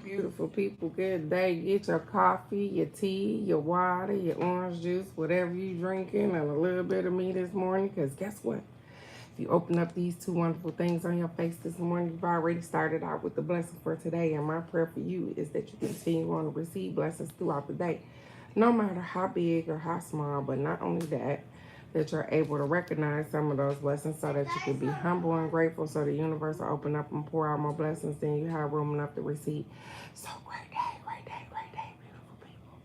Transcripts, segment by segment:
beautiful people. Good day. Get your coffee, your tea, your water, your orange juice, whatever you drinking, and a little bit of me this morning. Because guess what? If you open up these two wonderful things on your face this morning, you've already started out with the blessing for today. And my prayer for you is that you continue on to receive blessings throughout the day, no matter how big or how small. But not only that, that you're able to recognize some of those blessings so that you can be humble and grateful so the universe will open up and pour out more blessings than you have room enough to receive. So great day, great day, great day, beautiful people.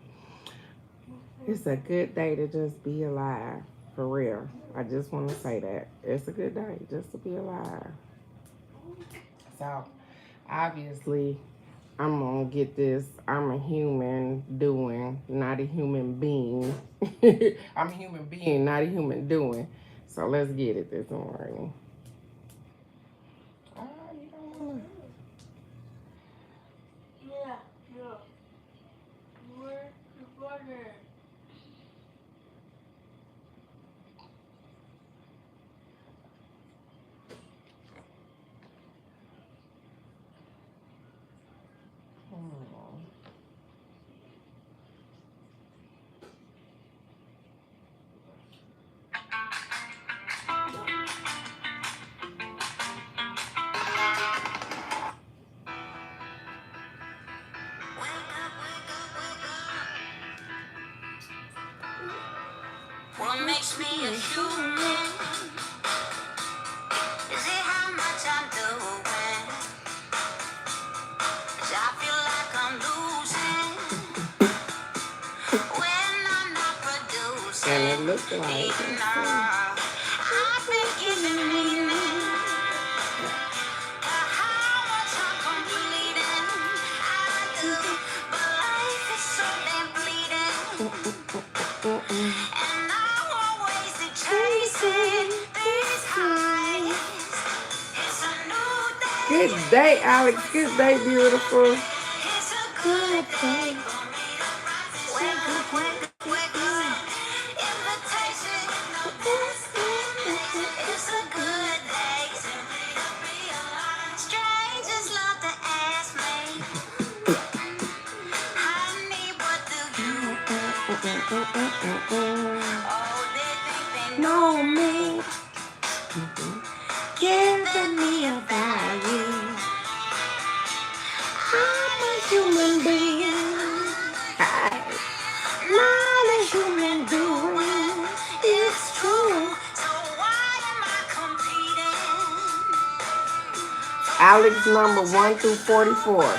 It's a good day to just be alive, for real. I just want to say that. It's a good day just to be alive. So obviously I'm gonna get this. I'm a human doing, not a human being. I'm a human being, not a human doing. So let's get it this morning. Oh, you don't wanna. Yeah, yeah. Where's the butter? Oh. What makes me a human? Is it how much I'm doing? 'Cause I feel like I'm losing when I'm not producing. And it looks like I've been giving meaning to how much I'm completing. I do, but life is so damn fleeting. And I'm always chasing these highs. It's a new day. Good day, Alex. Good day, beautiful. It's a good day. Wake up, wake up, wake up. Invitation. It's a good day. Strangers love to ask me, honey, what do you oh, they think they know me, giving me a value. I'm a human being. Hi. Not a human doing. It's true. So why am I competing? Alex number 1 through 44.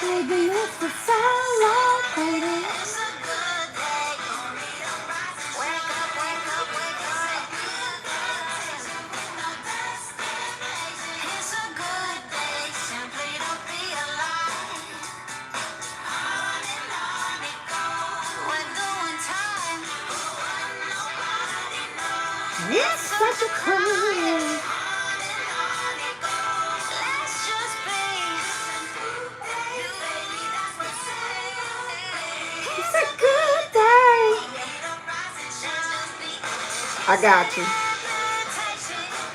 Baby, it's a celebrating. It's a good day. Wake up, wake up, wake up. It's a good day. Simply to be alive. On it goes. We're doing time. Nobody knows. It's such a cool. Let's just be. It's a good day. I got you.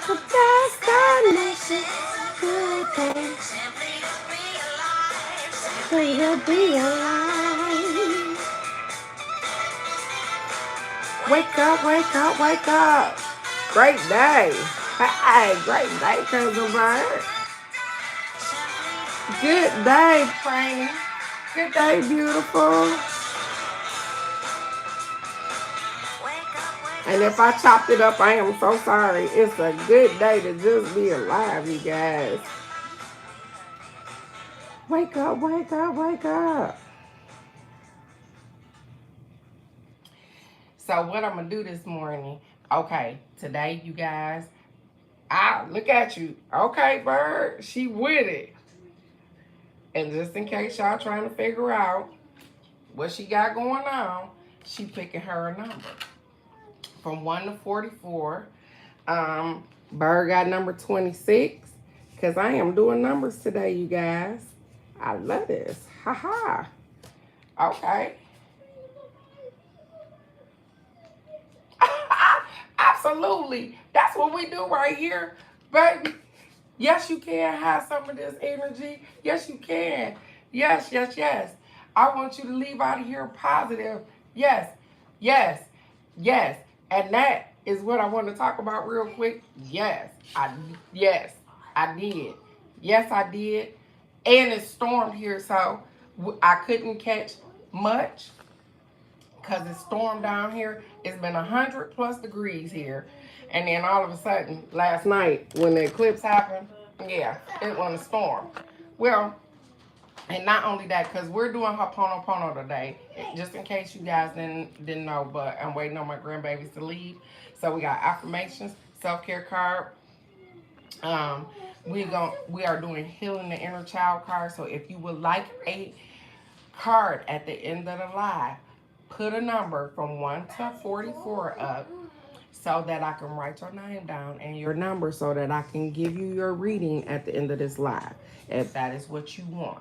The destination. Good day. Simply to be alive. Wake up, wake up, wake up. Great day. Hey, great day, Cousin Bird. Good day, Frank. Good day, beautiful. And if I chopped it up, I am so sorry. It's a good day to just be alive, you guys. Wake up, wake up, wake up. So what I'm going to do this morning, okay, today, you guys, look at you. Okay, Bird, she with it. And just in case y'all trying to figure out what she got going on, she picking her a number. From 1 to 44. Bird got number 26. Because I am doing numbers today, you guys. I love this. Ha-ha. Okay. Absolutely. That's what we do right here, baby. Yes, you can have some of this energy. Yes, you can. Yes, yes, yes. I want you to leave out of here positive. Yes, yes, yes. And that is what I want to talk about real quick. Yes, I did. Yes, I did. And it stormed here, so I couldn't catch much because it stormed down here. It's been 100+ degrees here. And then all of a sudden, last night, when the eclipse happened, yeah, it was a storm. Well, and not only that, because we're doing Ho'oponopono today, just in case you guys didn't know, but I'm waiting on my grandbabies to leave. So we got affirmations, self-care card. Um, we are doing healing the inner child card. So if you would like a card at the end of the live, put a number from 1 to 44 up so that I can write your name down and your number so that I can give you your reading at the end of this live, if that is what you want.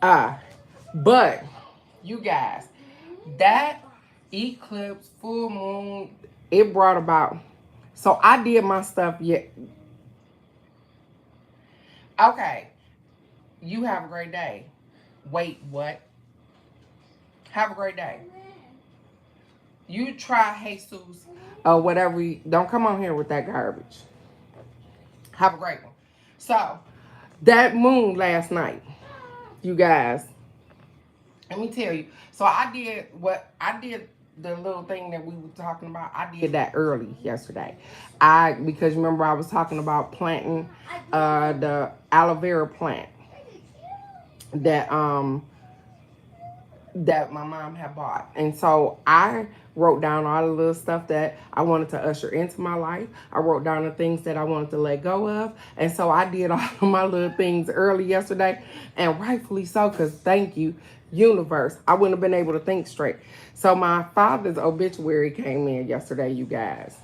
But you guys, that eclipse, full moon, it brought about. So I did my stuff yet. Okay, you have a great day. Wait, what? Have a great day. You try Jesus or whatever. Don't come on here with that garbage. Have a great one. So, that moon last night, you guys, let me tell you. So I did the little thing that we were talking about. I did that early yesterday. Because remember I was talking about planting the aloe vera plant that that my mom had bought. And so I wrote down all the little stuff that I wanted to usher into my life. I wrote down the things that I wanted to let go of. And so I did all of my little things early yesterday, and rightfully so, because thank you, universe. I wouldn't have been able to think straight. So my father's obituary came in yesterday, you guys.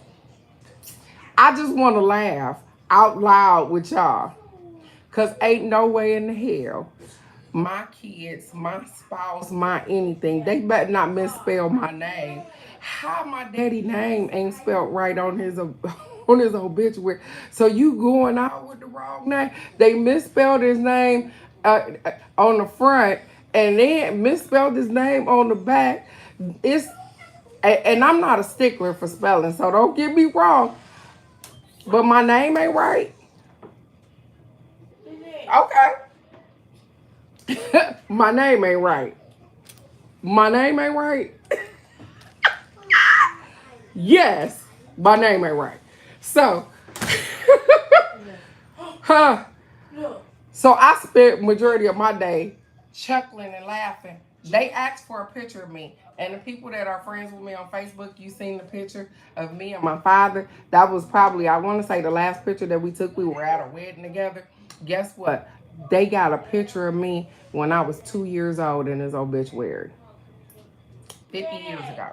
I just want to laugh out loud with y'all, because ain't no way in the hell my kids, my spouse, my anything, they better not misspell my name. How my daddy name ain't spelled right on his on his obituary? So you going out with the wrong name? They misspelled his name on the front, and then misspelled his name on the back. It's and I'm not a stickler for spelling, so don't get me wrong. But my name ain't right. Okay. My name ain't right. My name ain't right. Yes, my name ain't right. So, huh? So I spent majority of my day chuckling and laughing. They asked for a picture of me, and the people that are friends with me on Facebook, you seen the picture of me and my father. That was probably, I want to say, the last picture that we took. We were at a wedding together. Guess what? They got a picture of me when I was 2 years old in his obituary. 50 years ago.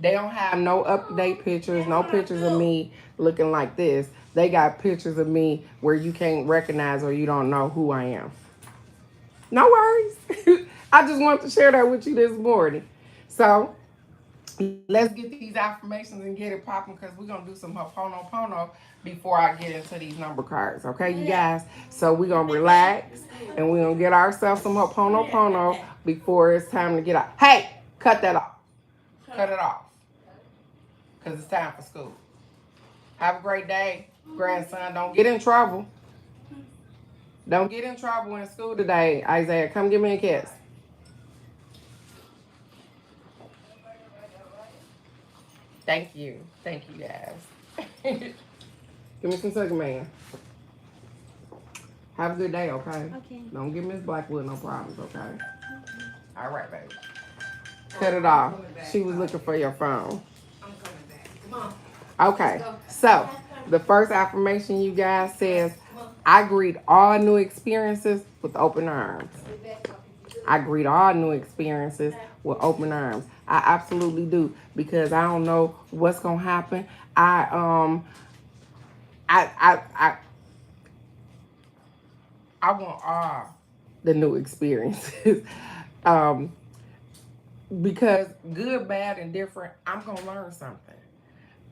They don't have no up-to-date pictures, no pictures of me looking like this. They got pictures of me where you can't recognize or you don't know who I am. No worries. I just wanted to share that with you this morning. So let's get these affirmations and get it popping, because we're going to do some Ho'oponopono before I get into these number cards. Okay, you guys? So we're going to relax and we're going to get ourselves some Ho'oponopono before it's time to get out. Hey, cut that off. Cut it off. Because it's time for school. Have a great day, grandson. Don't get in trouble. Don't get in trouble in school today, Isaiah. Come give me a kiss. Thank you. Thank you, guys. Give me some sugar, man. Have a good day, okay? Okay. Don't give Miss Blackwood no problems, okay? All right, baby. Cut it off. She was looking for your phone. I'm coming back. Come on. Okay, so the first affirmation, you guys, says, I greet all new experiences with open arms. I greet all new experiences with open arms. I absolutely do, because I don't know what's gonna happen. I want all the new experiences. Because good, bad, and different, I'm gonna learn something.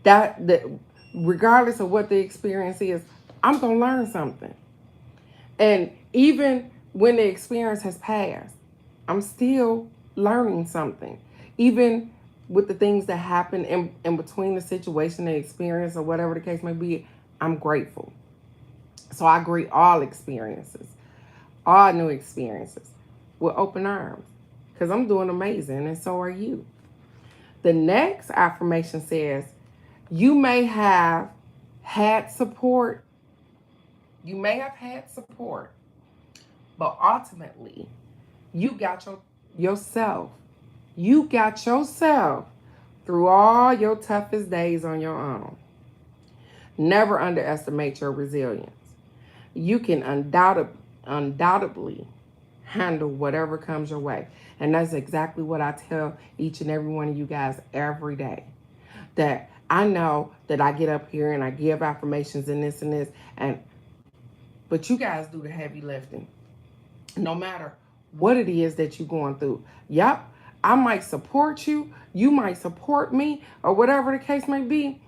That regardless of what the experience is, I'm going to learn something. And even when the experience has passed, I'm still learning something. Even with the things that happen in between the situation and experience or whatever the case may be, I'm grateful. So I greet all experiences, all new experiences with open arms because I'm doing amazing and so are you. The next affirmation says, you may have had support. You may have had support, but ultimately, you got yourself. You got yourself through all your toughest days on your own. Never underestimate your resilience. You can undoubtedly handle whatever comes your way. And that's exactly what I tell each and every one of you guys every day. That I know that I get up here and I give affirmations and this, but you guys do the heavy lifting. No matter what it is that you're going through. Yep, I might support you, you might support me, or whatever the case may be,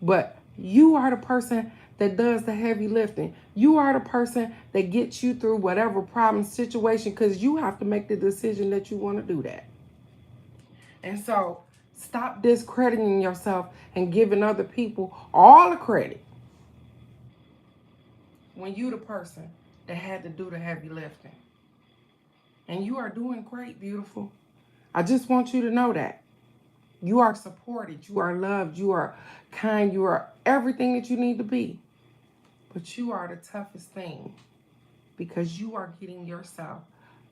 but you are the person that does the heavy lifting. You are the person that gets you through whatever problem, situation, because you have to make the decision that you want to do that. And so stop discrediting yourself and giving other people all the credit when you the person that had to do the heavy lifting. And you are doing great, beautiful. I just want you to know that. You are supported, you are loved, you are kind, you are everything that you need to be. But you are the toughest thing because you are getting yourself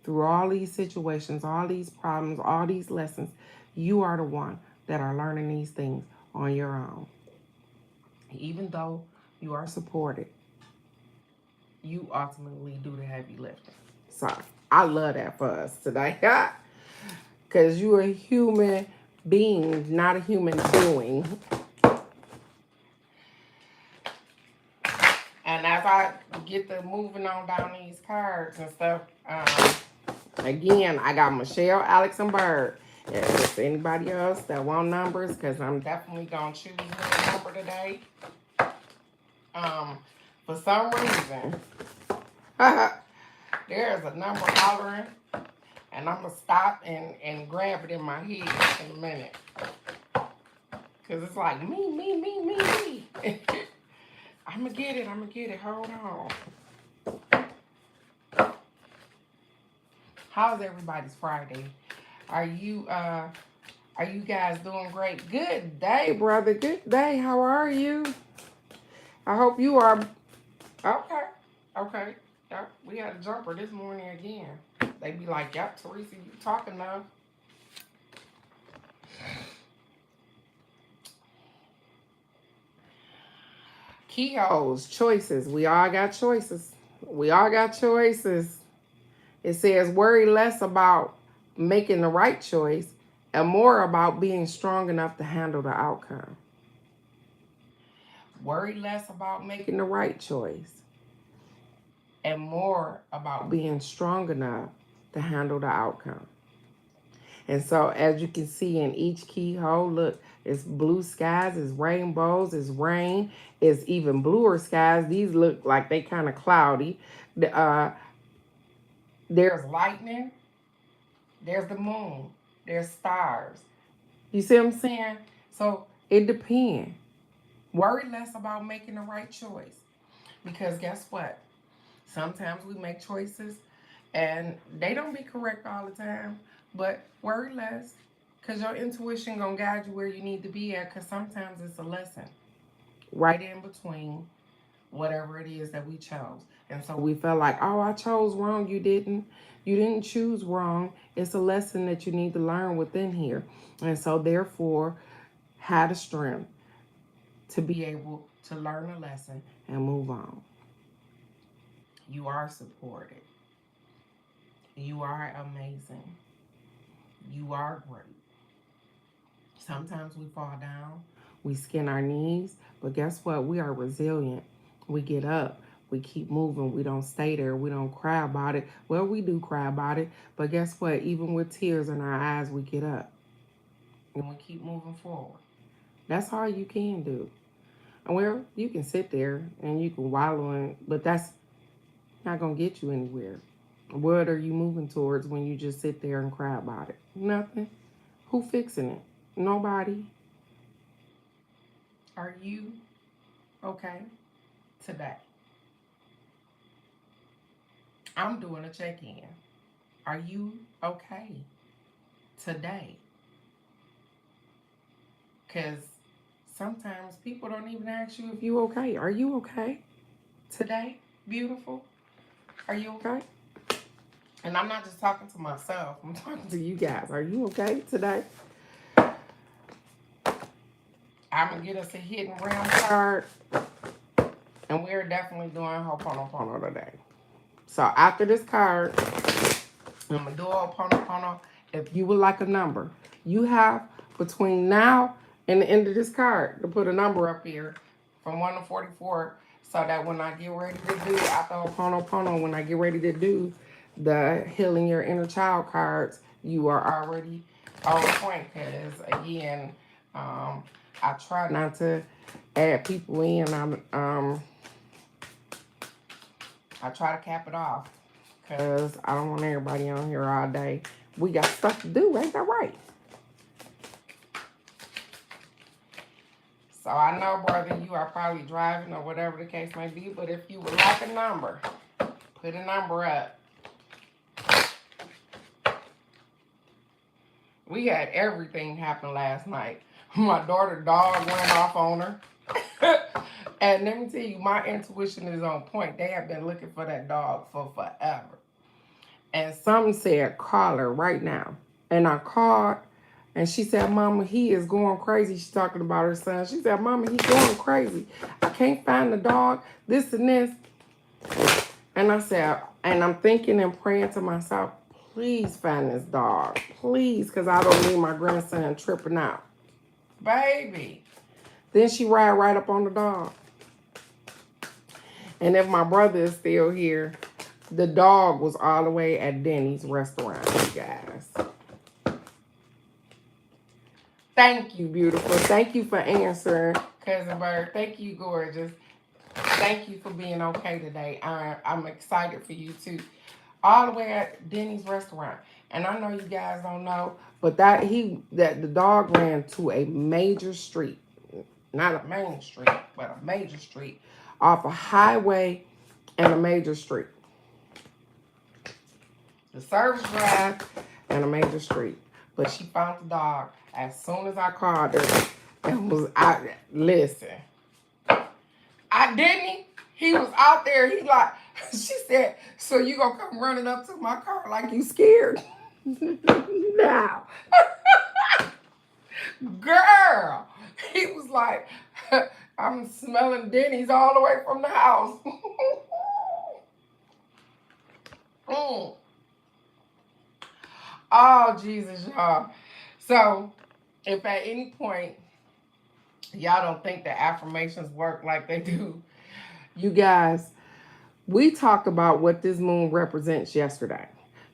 through all these situations, all these problems, all these lessons. You are the one that are learning these things on your own. Even though you are supported, you ultimately do the heavy lifting. So I love that for us today. Because you're a human being, not a human doing. And as I get to moving on down these cards and stuff, again, I got Michelle, Alex, and Bird. If there's anybody else that want numbers, because I'm definitely going to choose a number today. For some reason, there's a number hollering, and I'm going to stop and grab it in my head in a minute. Because it's like, me. I'm going to get it. Hold on. How's everybody's Friday? Are you guys doing great? Good day, brother. Good day. How are you? I hope you are. Okay. Yep, we had a jumper this morning again. They be like, yep, Teresa, you talking now. Keyholes, choices. We all got choices. It says worry less about making the right choice and more about being strong enough to handle the outcome. Worry less about making the right choice and more about being strong enough to handle the outcome. And so as you can see in each keyhole, look, it's blue skies, it's rainbows, it's rain, it's even bluer skies. These look like they kind of cloudy. There's lightning, there's the moon, there's stars. You see what I'm saying? So it depends. Worry less about making the right choice. Because guess what? Sometimes we make choices and they don't be correct all the time. But worry less, because your intuition going to guide you where you need to be at, because sometimes it's a lesson right in between whatever it is that we chose. And so we felt like, oh, I chose wrong. You didn't. You didn't choose wrong. It's a lesson that you need to learn within here. And so therefore, have the strength to be able to learn a lesson and move on. You are supported. You are amazing. You are great. Sometimes we fall down, we skin our knees, but guess what? We are resilient. We get up, we keep moving, we don't stay there, we don't cry about it. Well, we do cry about it, but guess what? Even with tears in our eyes, we get up and we keep moving forward. That's all you can do. Well, you can sit there and you can wallow in, but that's not gonna get you anywhere. What are you moving towards when you just sit there and cry about it? Nothing. Who fixing it? Nobody. Are you okay today? I'm doing a check-in. Are you okay today? Because sometimes people don't even ask you if you okay. Are you okay today, beautiful? Are you okay? And I'm not just talking to myself. I'm talking to you guys. Are you okay today? I'm going to get us a hidden realm card. And we're definitely doing Ho'oponopono today. So after this card, I'm going to do Ho'oponopono. If you would like a number, you have between now and the end of this card to put a number up here from 1 to 44 so that when I get ready to do after Ho'oponopono, when I get ready to do the Healing Your Inner Child cards, you are already on point. Because again, I try not to add people in. I try to cap it off because I don't want everybody on here all day. We got stuff to do, ain't that right? So I know, brother, you are probably driving or whatever the case may be, but if you would like a number, put a number up. We had everything happen last night. My daughter's dog went off on her. And let me tell you, my intuition is on point. They have been looking for that dog for forever. And some said, call her right now. And I called, and she said, Mama, he is going crazy. She's talking about her son. She said, Mama, he's going crazy. I can't find the dog, this and this. And I said, and I'm thinking and praying to myself, please find this dog. Please, because I don't need my grandson tripping out. Baby. Then she ride right up on the dog. And if my brother is still here, the dog was all the way at Denny's restaurant, you guys. Thank you, beautiful. Thank you for answering, Cousin Bird. Thank you, gorgeous. Thank you for being okay today. I'm excited for you, too. All the way at Denny's restaurant. And I know you guys don't know, but the dog ran to a major street. Not a main street, but a major street. Off a highway and a major street. The service drive and a major street. But she found the dog as soon as I called her and was out there. Listen. I didn't. He was out there. He like, she said, so you gonna come running up to my car like you scared? No. Girl. He was like, I'm smelling Denny's all the way from the house. Oh, Jesus, y'all. So, if at any point y'all don't think the affirmations work like they do, you guys, we talked about what this moon represents yesterday.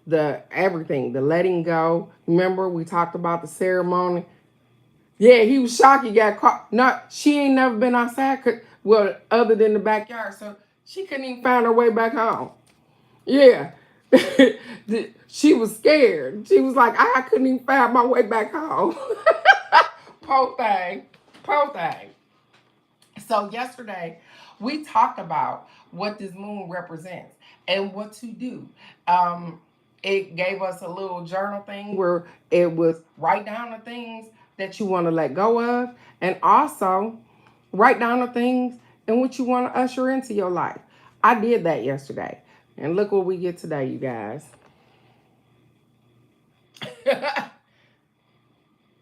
The everything, the letting go. Remember, we talked about the ceremony. Yeah, he was shocked he got caught. No, she ain't never been outside, well, other than the backyard. So she couldn't even find her way back home. Yeah. She was scared. She was like, I couldn't even find my way back home. Poor thing. Poor thing. So yesterday, we talked about what this moon represents and what to do. It gave us a little journal thing where it was write down the things that you want to let go of, and also write down the things and what you want to usher into your life. I did that yesterday, and look what we get today, you guys.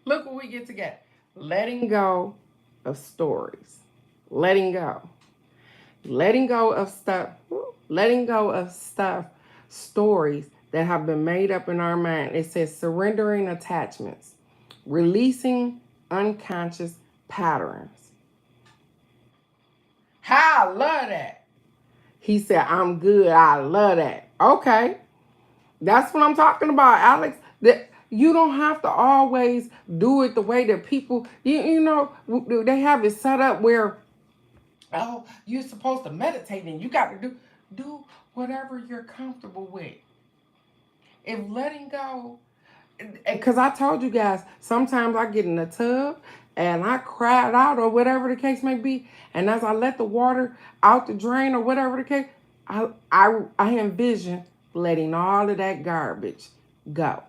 Look what we get together. Letting go of stories. Letting go. Letting go of stuff. Letting go of stuff. Stories that have been made up in our mind. It says surrendering attachments. Releasing unconscious patterns. How I love that. He said, I'm good. I love that. Okay. That's what I'm talking about, Alex. That you don't have to always do it the way that people, you know, they have it set up where Oh, you're supposed to meditate and you got to do whatever you're comfortable with. If letting go, because I told you guys, sometimes I get in the tub and I cry it out or whatever the case may be, and as I let the water out the drain or whatever the case, I envision letting all of that garbage go.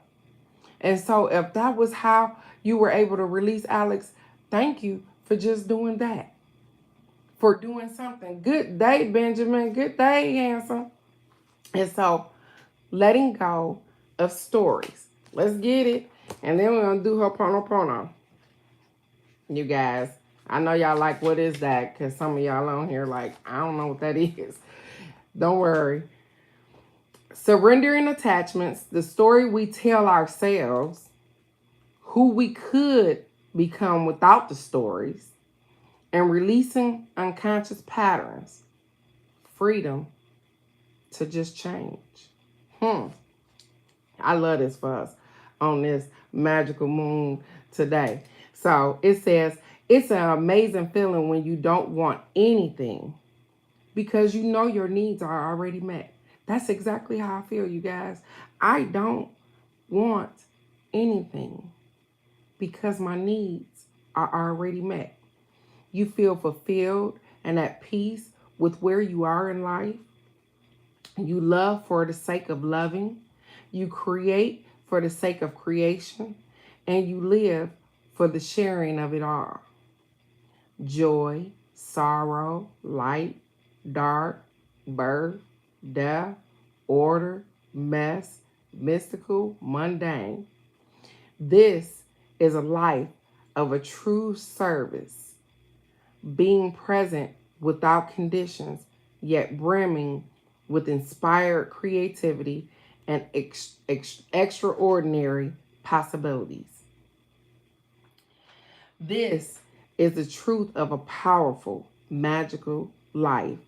And so if that was how you were able to release Alex, thank you for just doing that. For doing something. Good day, Benjamin. Good day, handsome. And so letting go of stories. Let's get it. And then we're going to do Ho'oponopono. You guys, I know y'all like, what is that? Because some of y'all on here like, I don't know what that is. Don't worry. Surrendering attachments, the story we tell ourselves, who we could become without the stories, and releasing unconscious patterns. Freedom to just change. I love this for us on this magical moon today. So it says, it's an amazing feeling when you don't want anything because you know your needs are already met. That's exactly how I feel, you guys. I don't want anything because my needs are already met. You feel fulfilled and at peace with where you are in life. You love for the sake of loving. You create for the sake of creation. And you live for the sharing of it all. Joy, sorrow, light, dark, birth, death, order, mess, mystical, mundane. This is a life of a true service, being present without conditions, yet brimming with inspired creativity and extraordinary possibilities. This is the truth of a powerful, magical life.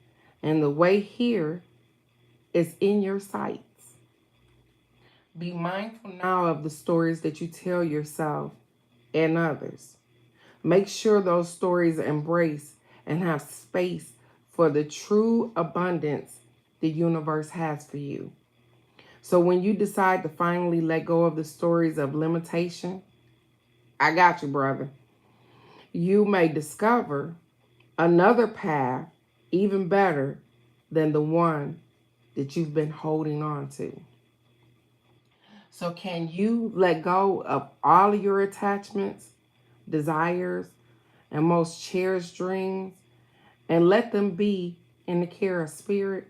And the way here is in your sights. Be mindful now of the stories that you tell yourself and others. Make sure those stories embrace and have space for the true abundance the universe has for you. So when you decide to finally let go of the stories of limitation, I got you, brother. You may discover another path even better than the one that you've been holding on to. So can you let go of all of your attachments, desires, and most cherished dreams and let them be in the care of spirit?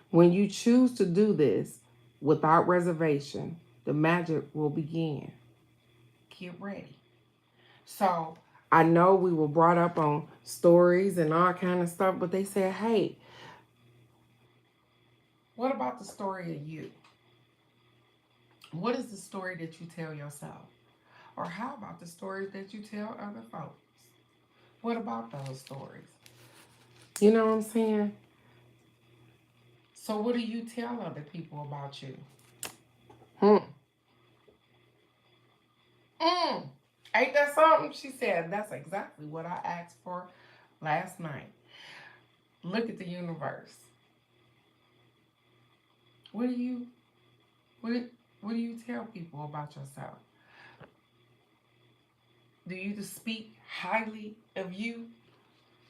When you choose to do this without reservation, the magic will begin. Get ready. So I know we were brought up on stories and all kind of stuff, but they said, hey, what about the story of you? What is the story that you tell yourself? Or how about the stories that you tell other folks? What about those stories? You know what I'm saying? So what do you tell other people about you? Hmm. Ain't that something? She said, that's exactly what I asked for last night. Look at the universe. What do you what do you tell people about yourself? Do you just speak highly of you?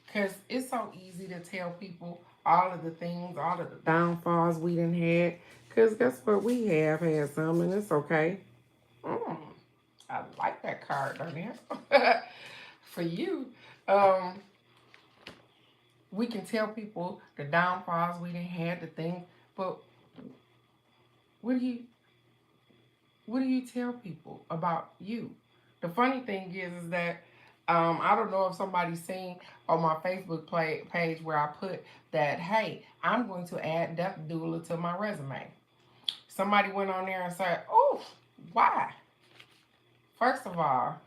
Because it's so easy to tell people all of the things, all of the downfalls we done had. Because guess what? We have had some, and it's okay. I like that card, don't you? For you, um, we can tell people the downfalls we done had, the things, but what do you tell people about you? The funny thing is that I don't know if somebody's seen on my Facebook page where I put that, hey, I'm going to add Death Doula to my resume. Somebody went on there and said, oh, why? First of all,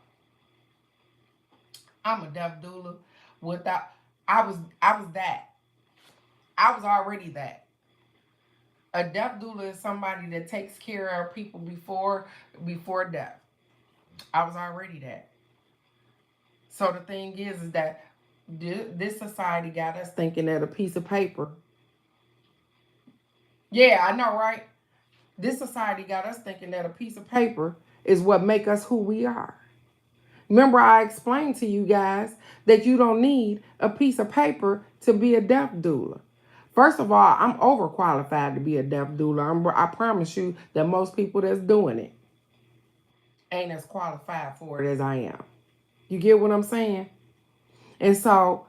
I'm a Death Doula without, I was that. I was already that. A death doula is somebody that takes care of people before death. I was already that. So the thing is that This society got us thinking that a piece of paper. Yeah, I know, right? This society got us thinking that a piece of paper is what make us who we are. Remember, I explained to you guys that you don't need a piece of paper to be a death doula. First of all, I'm overqualified to be a death doula. I promise you that most people that's doing it ain't as qualified for it as I am. You get what I'm saying? And so,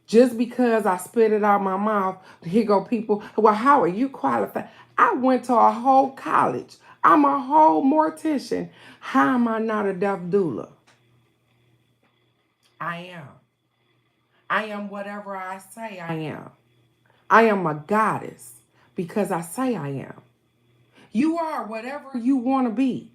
just because I spit it out my mouth, here go people, well, how are you qualified? I went to a whole college. I'm a whole mortician. How am I not a death doula? I am. I am whatever I say I am. I am a goddess because I say I am. You are whatever you want to be.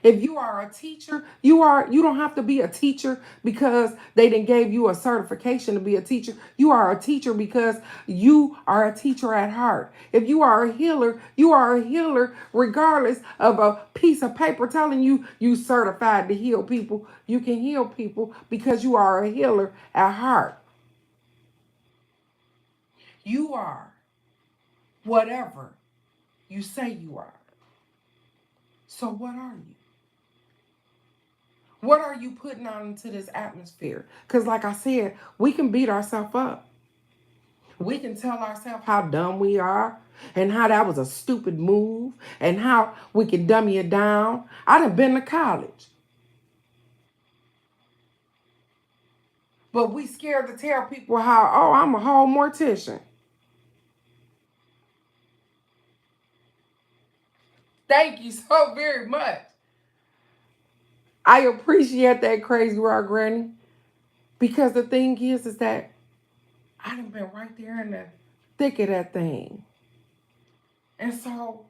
If you are a teacher, you don't have to be a teacher because they didn't gave you a certification to be a teacher. You are a teacher because you are a teacher at heart. If you are a healer, you are a healer regardless of a piece of paper telling you you certified to heal people. You can heal people because you are a healer at heart. You are whatever you say you are. So what are you? What are you putting out into this atmosphere? Because, like I said, we can beat ourselves up. We can tell ourselves how dumb we are and how that was a stupid move and how we can dummy it down. I done been to college. But we scared to tell people how, oh, I'm a whole mortician. Thank you so very much. I appreciate that, Crazy Rock Granny. Because the thing is that I done been right there in the thick of that thing. And so,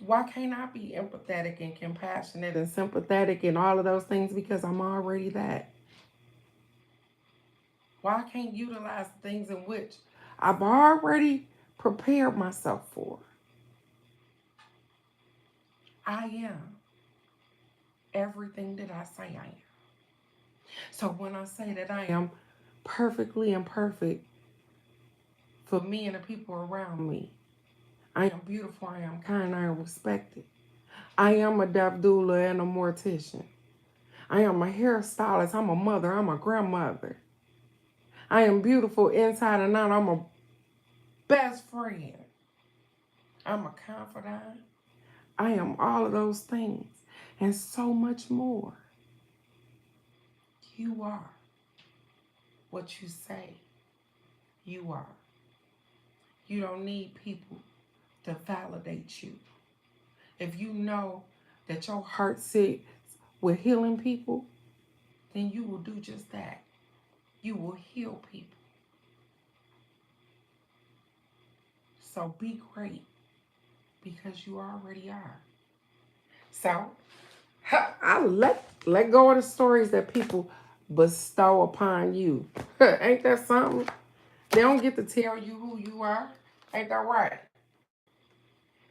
why can't I be empathetic and compassionate and sympathetic and all of those things? Because I'm already that. Why I can't utilize the things in which I've already prepared myself for? I am everything that I say I am. So when I say that I am perfectly imperfect for me and the people around me, I am beautiful, I am kind, I am respected. I am a deaf doula and a mortician. I am a hairstylist, I'm a mother, I'm a grandmother. I am beautiful inside and out. I'm a best friend. I'm a confidant. I am all of those things and so much more. You are what you say you are. You don't need people to validate you. If you know that your heart sits with healing people, then you will do just that. You will heal people. So be great because you already are. So I let go of the stories that people bestow upon you. Ain't that something? They don't get to tell you who you are. Ain't that right?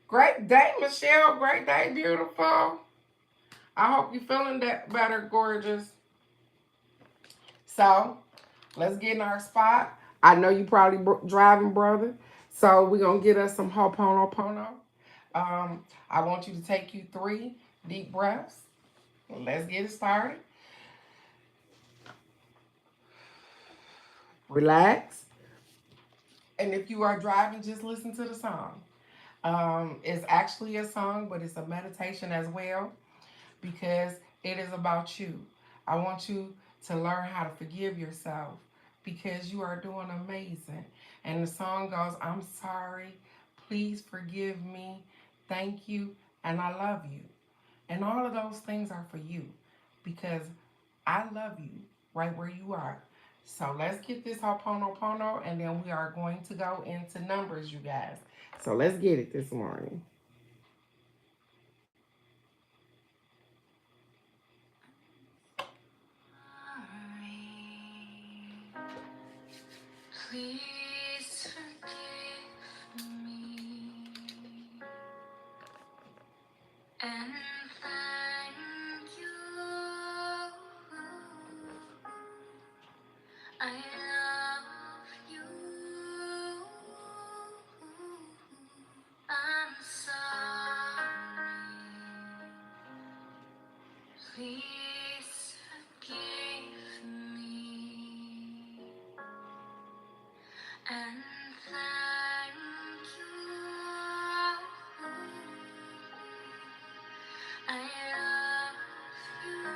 Great day, Michelle. Great day, beautiful. I hope you're feeling that better, gorgeous. So let's get in our spot. I know you probably driving, brother. So we're gonna get us some Ho'oponopono. I want you to take you 3 deep breaths. Let's get it started. Relax. And if you are driving, just listen to the song. It's actually a song, but it's a meditation as well because it is about you. I want you to learn how to forgive yourself because you are doing amazing. And the song goes, I'm sorry, please forgive me, thank you, and I love you. And all of those things are for you because I love you right where you are. So let's get this Ho'oponopono and then we are going to go into numbers, you guys. So let's get it this morning. Please forgive me and thank you. and thank you. I love you.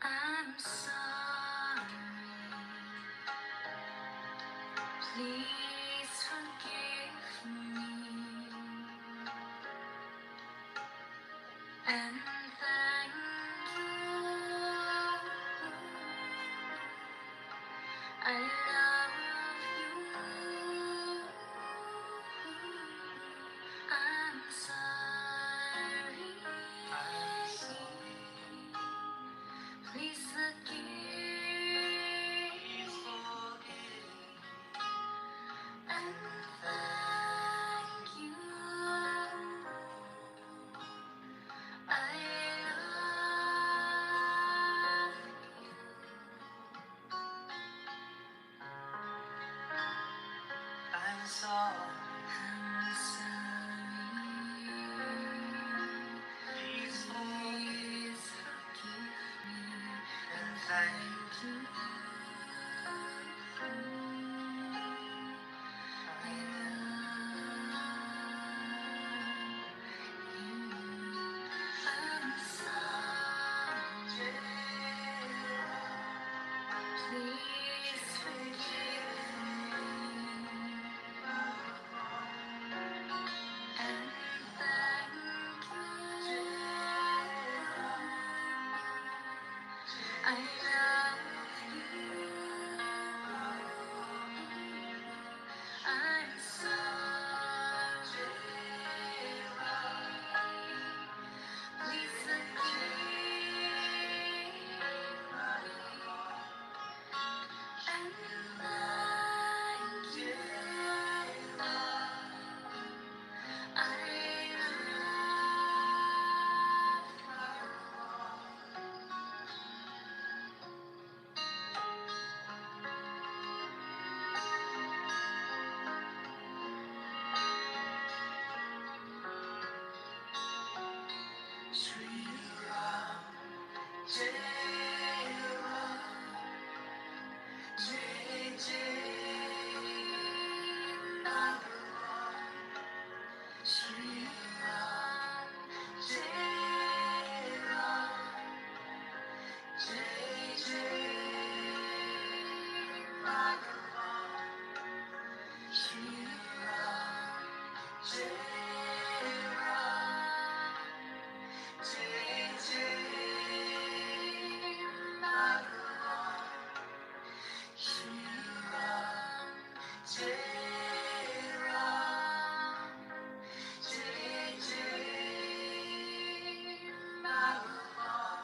I'm sorry. Please forgive me and thank you. I love you. I'm sorry. Please forgive and thank you. I love you. I'm sorry. I'm sorry. Please forgive me and thank you. I love you. I'm sorry. Please forgive me and thank you. I love you. I'm sorry. Please forgive me and thank you. I Sri Ram, Jai Ram, Jai Jai Bhagavan. Sri Ram, Jai Ram, Jai Jai Bhagavan. Sri Ram, Jai Ram, Jai Jai Bhagavan. Shri Ram, Jai Ram, Jai Jai Bhagavan.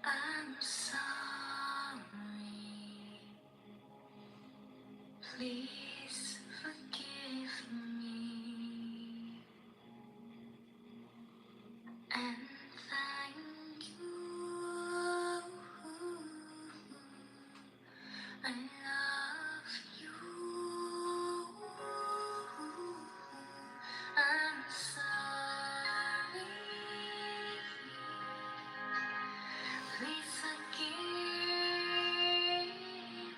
I'm sorry. Please forgive me and thank you. I love you. I'm sorry. Please forgive me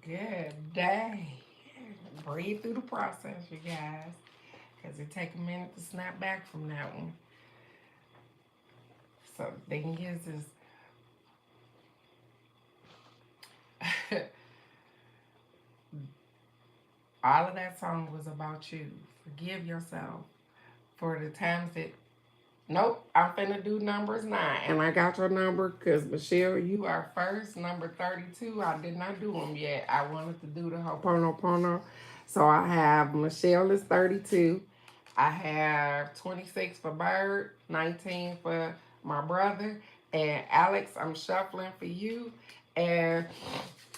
Good day. Breathe through the process, you guys, because it take a minute to snap back from that one. So the thing is all of that song was about you. Forgive yourself for the times that, nope, I'm finna do numbers 9. And I got your number because, Michelle, you are first. Number 32, I did not do them yet. I wanted to do the Ho'oponopono. So I have Michelle is 32. I have 26 for Bird, 19 for my brother. And Alex, I'm shuffling for you. And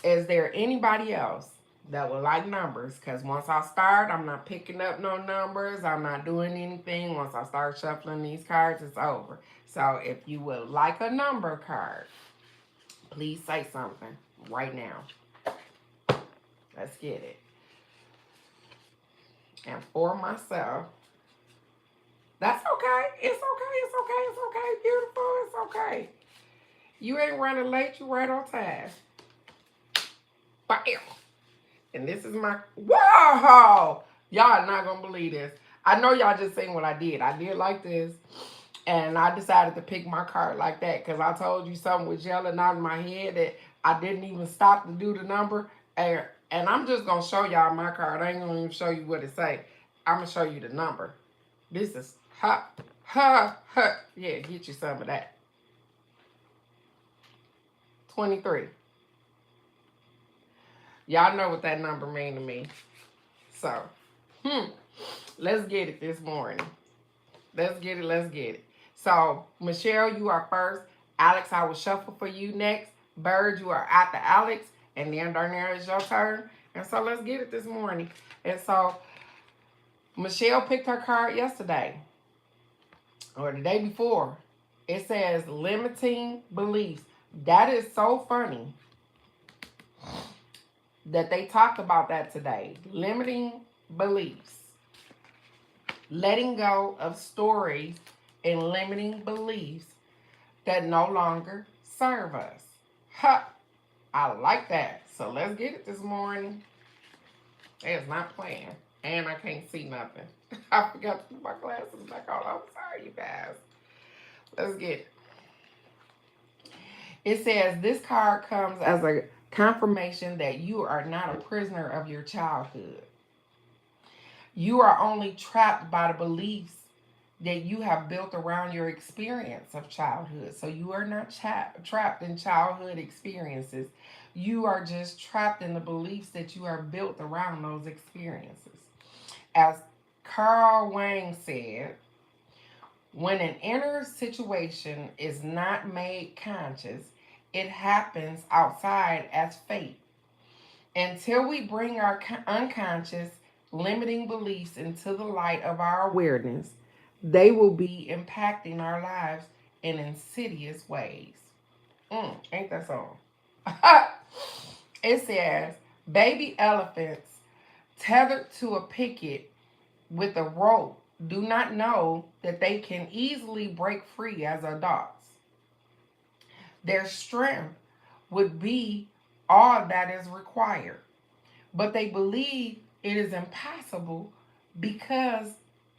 is there anybody else that would like numbers? Because once I start, I'm not picking up no numbers. I'm not doing anything. Once I start shuffling these cards, it's over. So if you would like a number card, please say something right now. Let's get it. And for myself, that's okay. It's okay. It's okay. It's okay. Beautiful. It's okay. You ain't running late. You right on time. Bam. And this is my, whoa! Y'all are not going to believe this. I know y'all just seen what I did. I did like this. And I decided to pick my card like that because I told you something was yelling out in my head that I didn't even stop to do the number. And I'm just going to show y'all my card. I ain't going to even show you what it say. I'm going to show you the number. This is ha, ha, ha. Yeah, get you some of that. 23. Y'all know what that number mean to me. So, let's get it this morning. Let's get it. Let's get it. So, Michelle, you are first. Alex, I will shuffle for you next. Bird, you are after Alex. And then Darnell, is your turn. And so, let's get it this morning. And so, Michelle picked her card yesterday. Or the day before. It says limiting beliefs. That is so funny that they talked about that today. Limiting beliefs. Letting go of stories and limiting beliefs that no longer serve us. Ha! I like that. So let's get it this morning. It's not playing. And I can't see nothing. I forgot to put my glasses back on. I'm sorry, you guys. Let's get it. It says this card comes as a confirmation that you are not a prisoner of your childhood. You are only trapped by the beliefs that you have built around your experience of childhood. So you are not trapped in childhood experiences. You are just trapped in the beliefs that you are built around those experiences. As Carl Wang said, when an inner situation is not made conscious, it happens outside as fate. Until we bring our unconscious limiting beliefs into the light of our awareness, they will be impacting our lives in insidious ways. Ain't that so? It says, baby elephants tethered to a picket with a rope do not know that they can easily break free as adults. Their strength would be all that is required, but they believe it is impossible because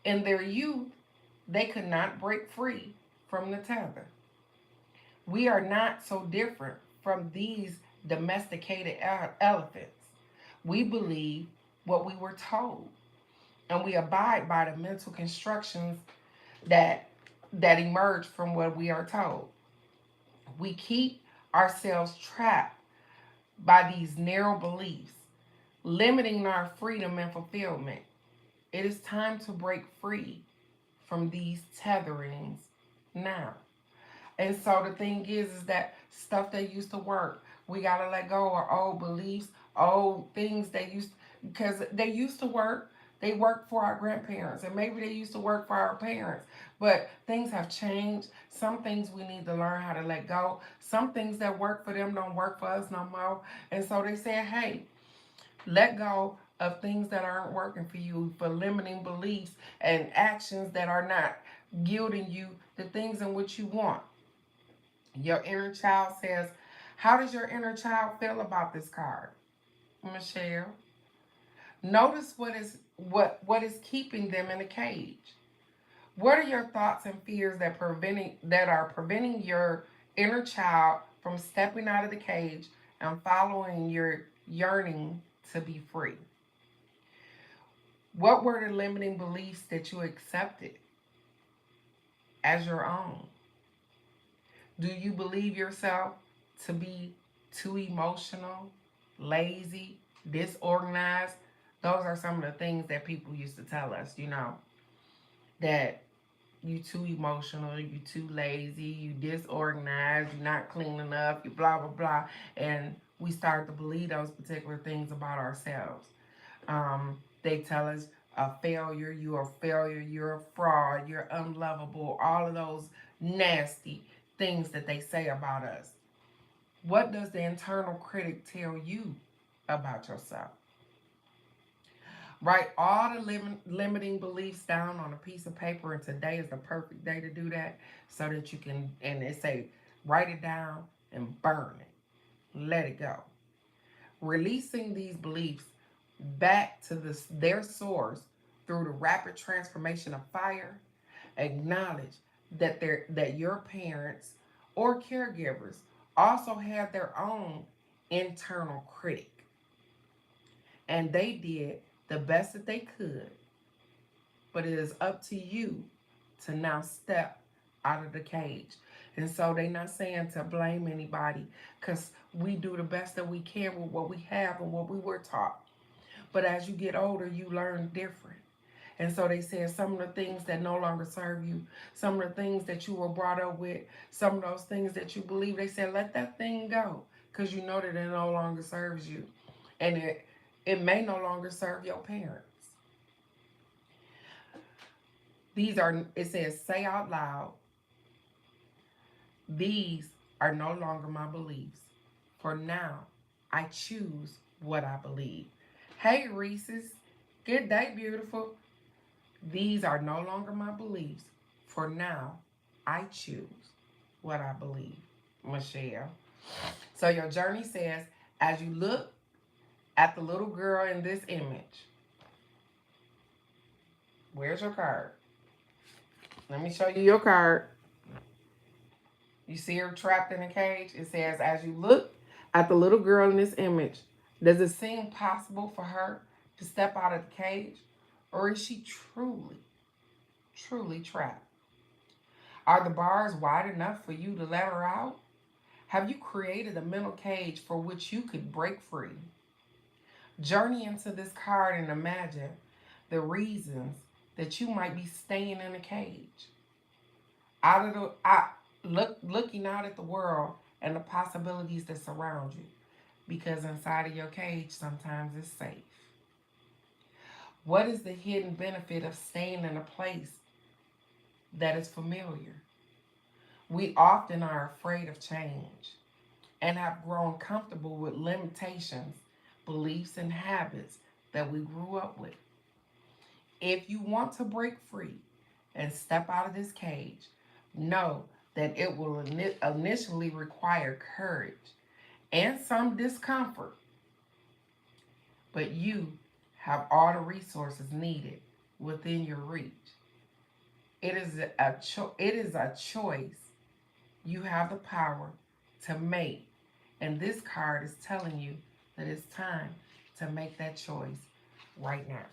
in their youth they could not break free from the tether. We are not so different from these domesticated elephants. We believe what we were told, and we abide by the mental constructions that emerge from what we are told. We keep ourselves trapped by these narrow beliefs, limiting our freedom and fulfillment. It is time to break free from these tetherings now. And so the thing is that stuff that used to work, we gotta let go of old beliefs, old things that because they used to work. They worked for our grandparents, and maybe they used to work for our parents. But things have changed. Some things we need to learn how to let go. Some things that work for them don't work for us no more. And so they said, hey, let go of things that aren't working for you, for limiting beliefs and actions that are not yielding you the things in which you want. Your inner child says, how does your inner child feel about this card? Michelle. Notice what is keeping them in a cage. What are your thoughts and fears that are preventing your inner child from stepping out of the cage and following your yearning to be free? What were the limiting beliefs that you accepted as your own? Do you believe yourself to be too emotional, lazy, disorganized? Those are some of the things that people used to tell us, that you too emotional, you too lazy, you disorganized, you're not clean enough, you blah blah blah. And we start to believe those particular things about ourselves. They tell us a failure, you're a failure, you're a fraud, you're unlovable, all of those nasty things that they say about us. What does the internal critic tell you about yourself? Write all the limiting beliefs down on a piece of paper, and today is the perfect day to do that so that you can, and it say, write it down and burn it. Let it go. Releasing these beliefs back to their source through the rapid transformation of fire. Acknowledge that your parents or caregivers also have their own internal critic, and they did the best that they could, but it is up to you to now step out of the cage. And so they're not saying to blame anybody, because we do the best that we can with what we have and what we were taught. But as you get older, you learn different. And so they said some of the things that no longer serve you, some of the things that you were brought up with, some of those things that you believe, they said let that thing go, because you know that it no longer serves you. And it may no longer serve your parents. It says, say out loud, these are no longer my beliefs. For now, I choose what I believe. Hey, Reese's. Good day, beautiful. These are no longer my beliefs. For now, I choose what I believe. Michelle. So your journey says, as you look at the little girl in this image, where's your card? Let me show you your card. You see her trapped in a cage? It says, as you look at the little girl in this image, does it seem possible for her to step out of the cage? Or is she truly, truly trapped? Are the bars wide enough for you to let her out? Have you created a mental cage for which you could break free? Journey into this card and imagine the reasons that you might be staying in a cage. Looking out at the world and the possibilities that surround you, because inside of your cage sometimes it's safe. What is the hidden benefit of staying in a place that is familiar? We often are afraid of change and have grown comfortable with limitations, beliefs, and habits that we grew up with. If you want to break free and step out of this cage, know that it will initially require courage and some discomfort, but you have all the resources needed within your reach. It is a choice you have the power to make, and this card is telling you that it's time to make that choice right now.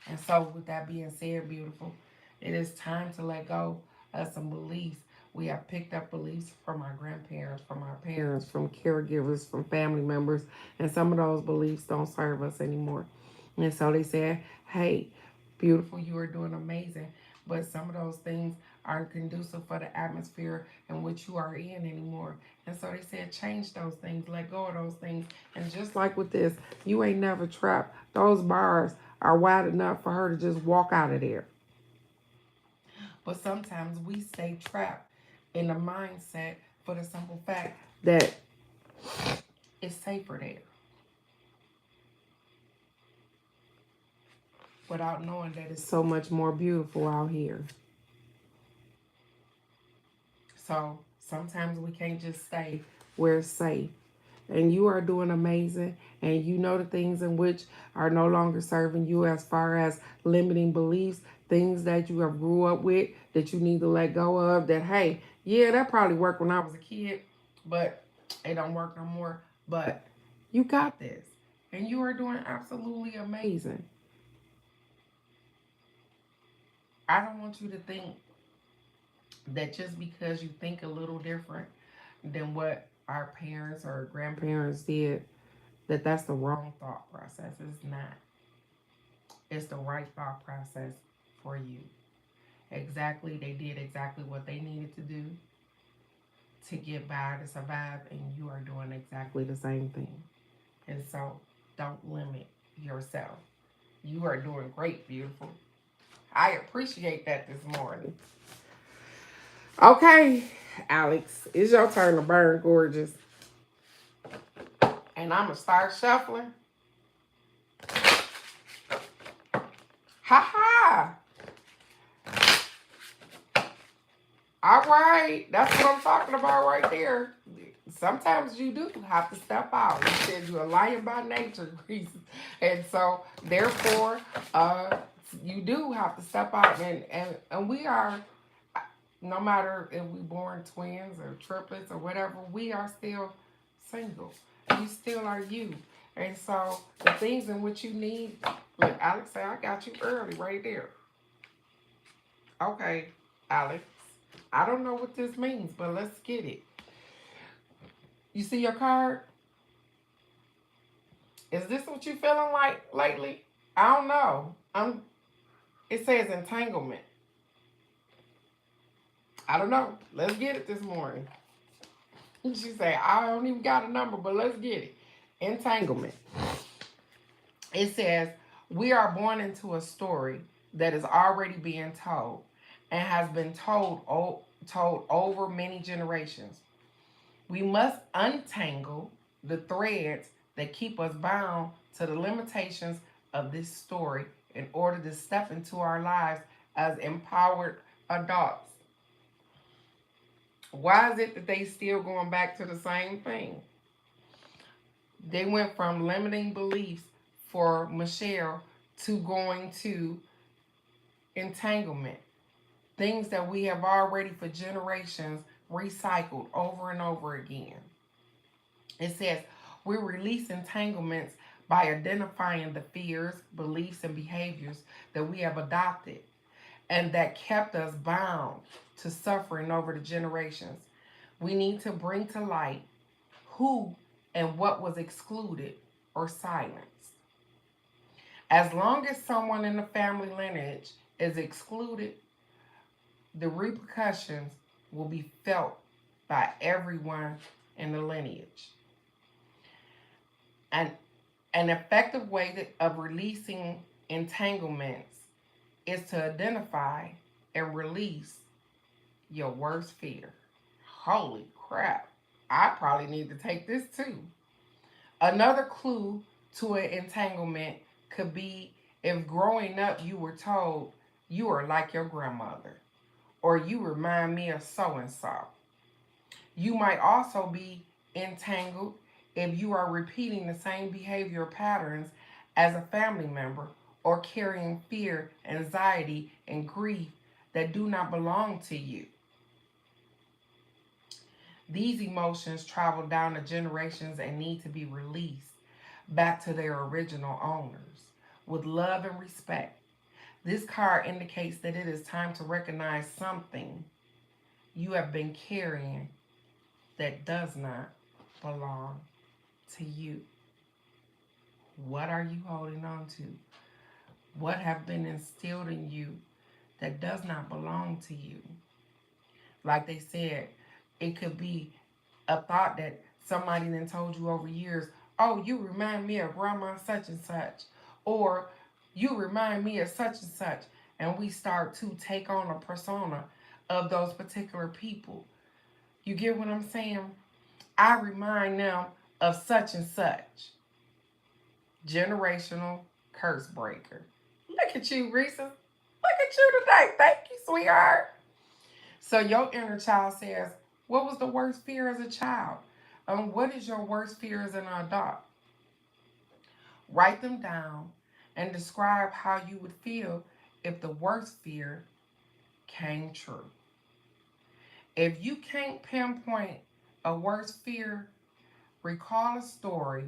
And so, with that being said, beautiful, it is time to let go of some beliefs. We have picked up beliefs from our grandparents, from our parents, from caregivers, from family members, and some of those beliefs don't serve us anymore. And so they said, hey, beautiful, you are doing amazing. But some of those things aren't conducive for the atmosphere in which you are in anymore. And so they said, change those things, let go of those things. And just like with this, you ain't never trapped. Those bars are wide enough for her to just walk out of there. But sometimes we stay trapped in the mindset for the simple fact that it's safer there, without knowing that it's so much more beautiful out here. So sometimes we can't just stay where it's safe. and you are doing amazing, and you know the things in which are no longer serving you as far as limiting beliefs, things that you have grew up with that you need to let go of, that hey, yeah, that probably worked when I was a kid, but it don't work no more. But you got this, and you are doing absolutely amazing. I don't want you to think that just because you think a little different than what our parents or grandparents did, that that's the wrong thought process. It's not. It's the right thought process for you. Exactly, they did exactly what they needed to do to get by, to survive, and you are doing exactly the same thing. And so don't limit yourself. You are doing great, beautiful. I appreciate that this morning. Okay, Alex, it's your turn to burn, gorgeous. And I'm going to start shuffling. Ha ha! All right, that's what I'm talking about right there. Sometimes you do have to step out. You said you're a lion by nature, Grease. And so, therefore, you do have to step out. And we are, no matter if we born twins or triplets or whatever, we are still single. You still are you. And so, the things in which you need, look, Alex said, I got you early right there. Okay, Alex. I don't know what this means, but let's get it. You see your card? Is this what you feeling like lately? I don't know. It says entanglement. I don't know. Let's get it this morning. She say, I don't even got a number, but let's get it. Entanglement. It says, we are born into a story that is already being told and has been told over many generations. We must untangle the threads that keep us bound to the limitations of this story in order to step into our lives as empowered adults. Why is it that they still going back to the same thing? They went from limiting beliefs for Michelle to going to entanglement. Things that we have already for generations recycled over and over again. It says, we release entanglements by identifying the fears, beliefs, and behaviors that we have adopted and that kept us bound to suffering over the generations. We need to bring to light who and what was excluded or silenced. As long as someone in the family lineage is excluded, the repercussions will be felt by everyone in the lineage. And an effective way of releasing entanglements is to identify and release your worst fear. Holy crap. I probably need to take this too. Another clue to an entanglement could be if growing up you were told you are like your grandmother or you remind me of so and so. You might also be entangled if you are repeating the same behavior patterns as a family member or carrying fear, anxiety, and grief that do not belong to you. These emotions travel down the generations and need to be released back to their original owners with love and respect. This card indicates that it is time to recognize something you have been carrying that does not belong to you. What are you holding on to? What have been instilled in you that does not belong to you? Like they said, it could be a thought that somebody then told you over years, oh, you remind me of grandma such and such, or you remind me of such and such, and we start to take on a persona of those particular people. You get what I'm saying? I remind them of such and such. Generational curse breaker. Look at you, Risa. Look at you today. Thank you, sweetheart. So your inner child says, what was the worst fear as a child? What is your worst fear as an adult? Write them down and describe how you would feel if the worst fear came true. If you can't pinpoint a worst fear, recall a story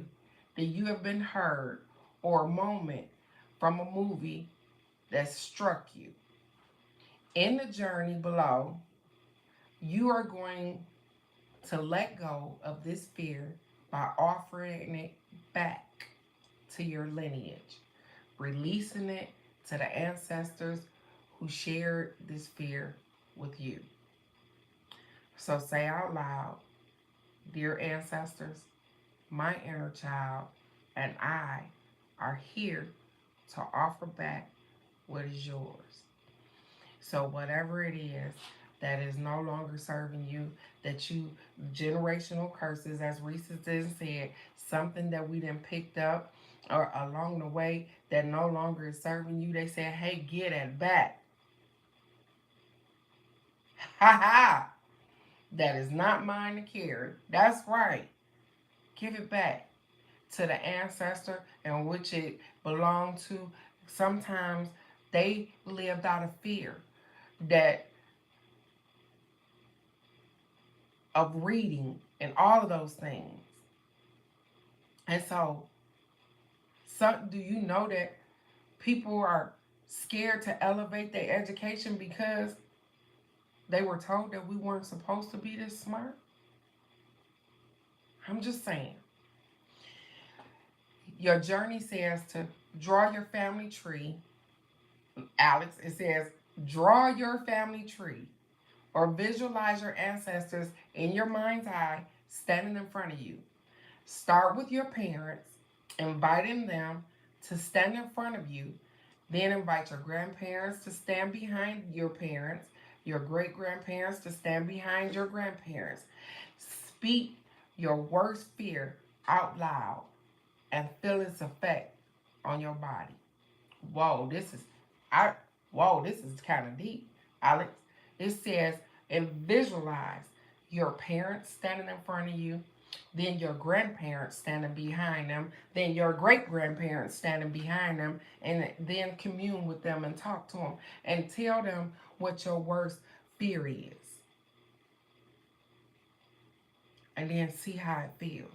that you have been heard or a moment from a movie that struck you. In the journey below, you are going to let go of this fear by offering it back to your lineage, releasing it to the ancestors who shared this fear with you. So say out loud, dear ancestors, my inner child and I are here to offer back what is yours. So whatever it is that is no longer serving you, that you generational curses, as Reese said, something that we done picked up or along the way that no longer is serving you, they said, hey, get it back. Ha ha! That is not mine to carry. That's right. Give it back to the ancestor in which it belonged to. Sometimes they lived out of fear that of reading and all of those things. And so, do you know that people are scared to elevate their education because they were told that we weren't supposed to be this smart? I'm just saying. Your journey says to draw your family tree. Alex, it says draw your family tree or visualize your ancestors in your mind's eye standing in front of you. Start with your parents, inviting them to stand in front of you. Then invite your grandparents to stand behind your parents, your great grandparents to stand behind your grandparents. Speak your worst fear out loud and feel its effect on your body. Whoa, this is I whoa, this is kind of deep, Alex. It says and visualize your parents standing in front of you, then your grandparents standing behind them, then your great grandparents standing behind them, and then commune with them and talk to them and tell them what your worst fear is. And then see how it feels.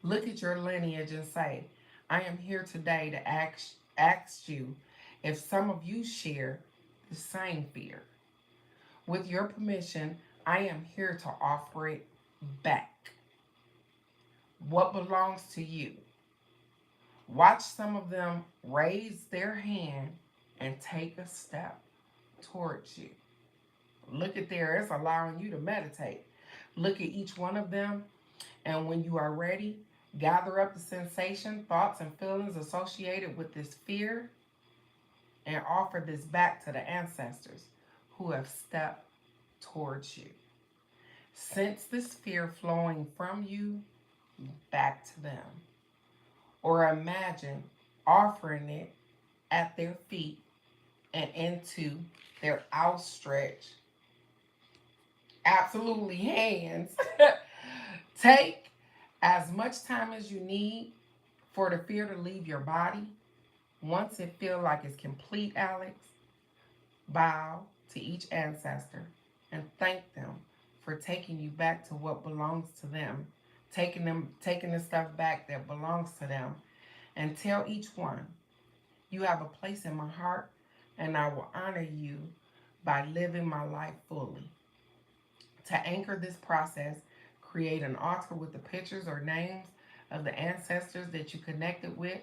Look at your lineage and say, I am here today to ask you if some of you share the same fear. With your permission, I am here to offer it back. What belongs to you? Watch some of them raise their hand and take a step towards you. Look at there, it's allowing you to meditate. Look at each one of them, and when you are ready, gather up the sensation, thoughts, and feelings associated with this fear and offer this back to the ancestors who have stepped towards you. Sense this fear flowing from you back to them. Or imagine offering it at their feet and into their outstretched, absolutely hands. Take as much time as you need for the fear to leave your body. Once it feels like it's complete, Alex, bow to each ancestor and thank them for taking you back to what belongs to them, taking the stuff back that belongs to them, and tell each one, you have a place in my heart, and I will honor you by living my life fully. To anchor this process, create an altar with the pictures or names of the ancestors that you connected with.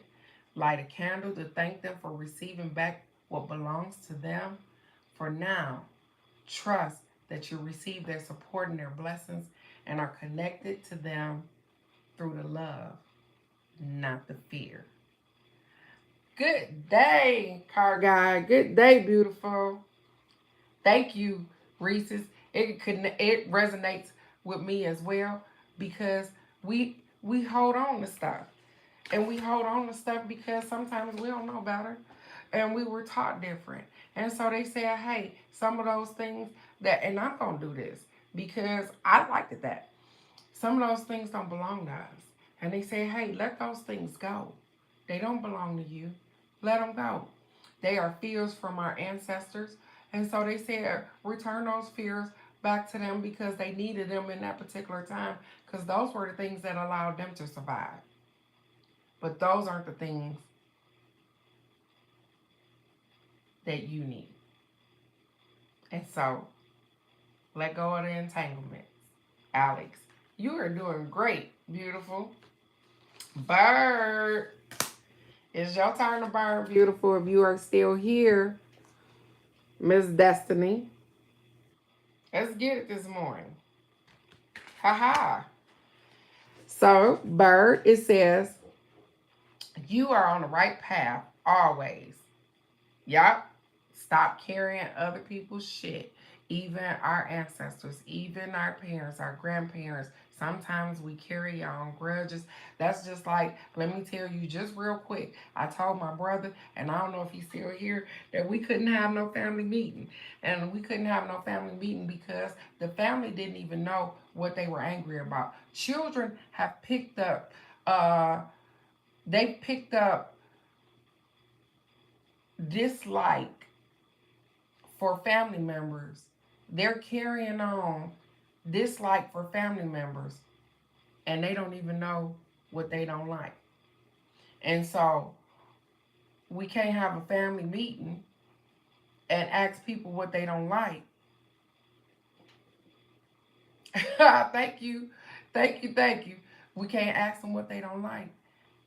Light a candle to thank them for receiving back what belongs to them. For now, trust that you receive their support and their blessings and are connected to them through the love, not the fear. Good day, car guy. Good day, beautiful. Thank you, Reese's. It resonates with me as well because we hold on to stuff. And we hold on to stuff because sometimes we don't know better and we were taught different. And so they say, hey, some of those things that, and I'm going to do this because I liked it that. Some of those things don't belong to us. And they say, hey, let those things go. They don't belong to you. Let them go. They are fears from our ancestors. And so they said, return those fears back to them because they needed them in that particular time because those were the things that allowed them to survive. But those aren't the things that you need. And so let go of the entanglements. Alex, you are doing great, beautiful. Bird, it's your turn to burn, beautiful. If you are still here, Miss Destiny, let's get it this morning. Haha. So, Bird, it says, you are on the right path always. Yup. Stop carrying other people's shit. Even our ancestors, even our parents, our grandparents. Sometimes we carry our own grudges. That's just like, let me tell you just real quick. I told my brother, and I don't know if he's still here, that we couldn't have no family meeting. And we couldn't have no family meeting because the family didn't even know what they were angry about. Children have picked up, they picked up dislike for family members. They're carrying on dislike for family members and they don't even know what they don't like. And so we can't have a family meeting and ask people what they don't like. Thank you. Thank you. Thank you. We can't ask them what they don't like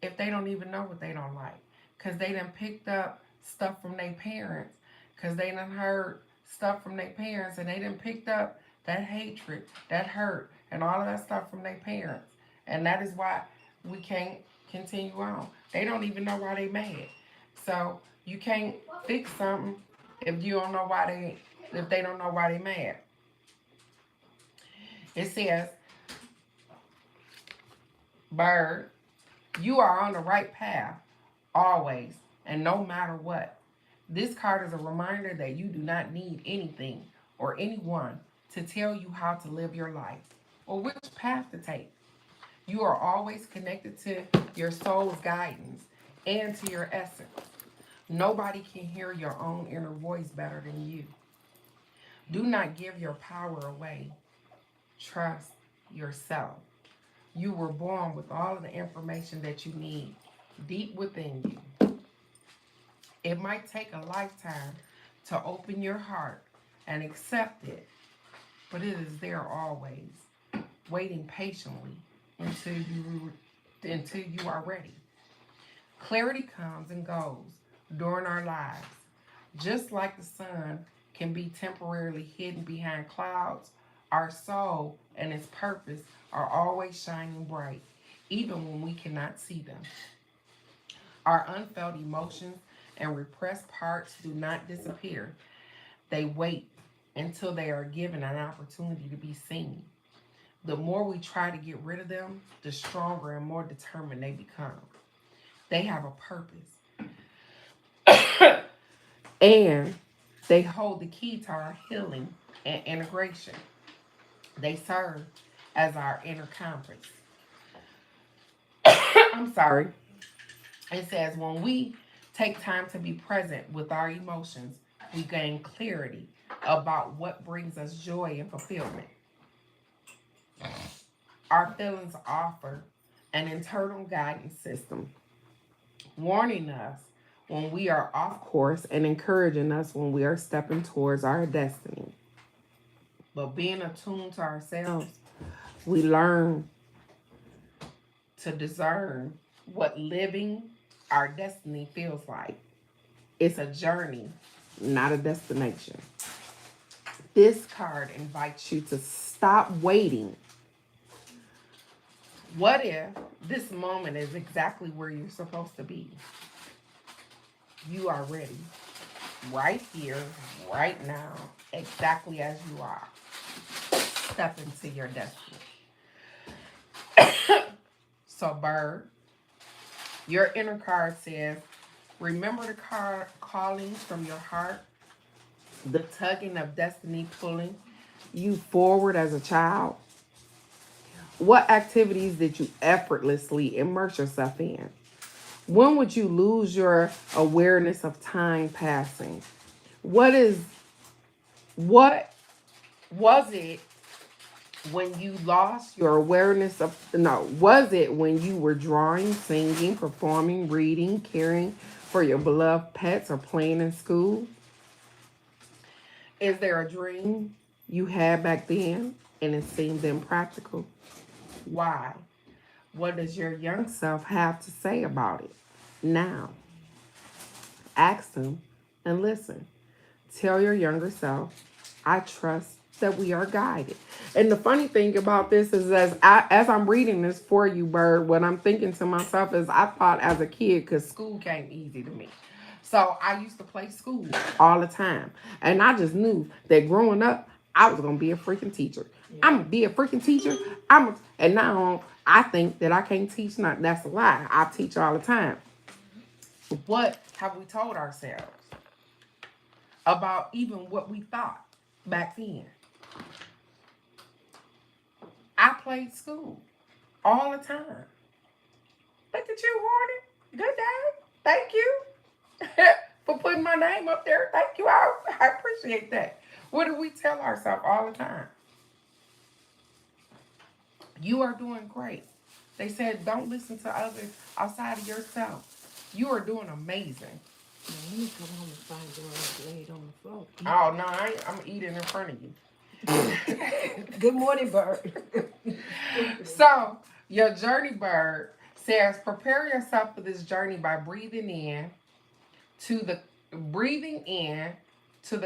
if they don't even know what they don't like. Because they done picked up stuff from their parents. Because they done heard stuff from their parents and they done picked up that hatred, that hurt, and all of that stuff from their parents. And that is why we can't continue on. They don't even know why they mad. So you can't fix something if you don't know why if they don't know why they mad. It says, Bird, you are on the right path always and no matter what. This card is a reminder that you do not need anything or anyone to tell you how to live your life or which path to take. You are always connected to your soul's guidance and to your essence. Nobody can hear your own inner voice better than you. Do not give your power away. Trust yourself. You were born with all of the information that you need deep within you. It might take a lifetime to open your heart and accept it, but it is there always, waiting patiently until you are ready. Clarity comes and goes during our lives. Just like the sun can be temporarily hidden behind clouds, our soul and its purpose are always shining bright, even when we cannot see them. Our unfelt emotions and repressed parts do not disappear. They wait until they are given an opportunity to be seen. The more we try to get rid of them, the stronger and more determined they become. They have a purpose. And they hold the key to our healing and integration. They serve as our inner compass. I'm sorry. It says, when we take time to be present with our emotions, we gain clarity about what brings us joy and fulfillment. Our feelings offer an internal guidance system, warning us when we are off course and encouraging us when we are stepping towards our destiny. But being attuned to ourselves, we learn to discern what living our destiny feels like. It's a journey, not a destination. This card invites you to stop waiting. What if this moment is exactly where you're supposed to be? You are ready, right here, right now, exactly as you are. Step into your destiny. So, Bird, your inner card says, remember the card callings from your heart, the tugging of destiny pulling you forward as a child. What activities did you effortlessly immerse yourself in? When would you lose your awareness of time passing? What is what was it when you lost your awareness of, no, was it when you were drawing, singing, performing, reading, caring for your beloved pets, or playing in school? Is there a dream you had back then and it seems impractical? Why? What does your young self have to say about it now? Ask them and listen. Tell your younger self, I trust that we are guided. And the funny thing about this is, as I'm reading this for you, Bird, what I'm thinking to myself is, I thought as a kid, because school came easy to me. So I used to play school all the time. And I just knew that growing up, I was going to be a freaking teacher. I'm going to be a freaking teacher. And now I think that I can't teach nothing. That's a lie. I teach all the time. What have we told ourselves about even what we thought back then? I played school all the time. Look at you, Hornet. Good day. Thank you for putting my name up there. Thank you. I appreciate that. What do we tell ourselves all the time? You are doing great. They said don't listen to others outside of yourself. You are doing amazing. Now, let me come home and find your laid on the floor. Oh, no, I'm eating in front of you. Good morning, Bird. So, your journey bird says prepare yourself for this journey by breathing in to the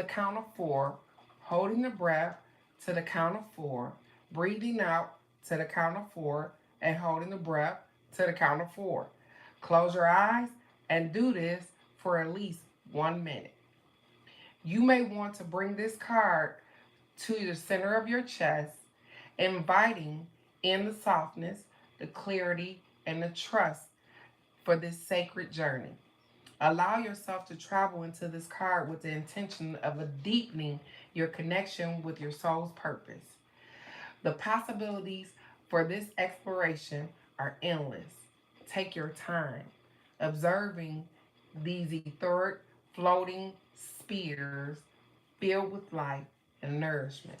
count of 4, holding the breath to the count of 4, breathing out to the count of 4, and holding the breath to the count of 4. Close your eyes and do this for at least 1 minute. You may want to bring this card to the center of your chest, inviting in the softness, the clarity, and the trust for this sacred journey. Allow yourself to travel into this card with the intention of deepening your connection with your soul's purpose. The possibilities for this exploration are endless. Take your time, observing these etheric floating spheres filled with life and nourishment.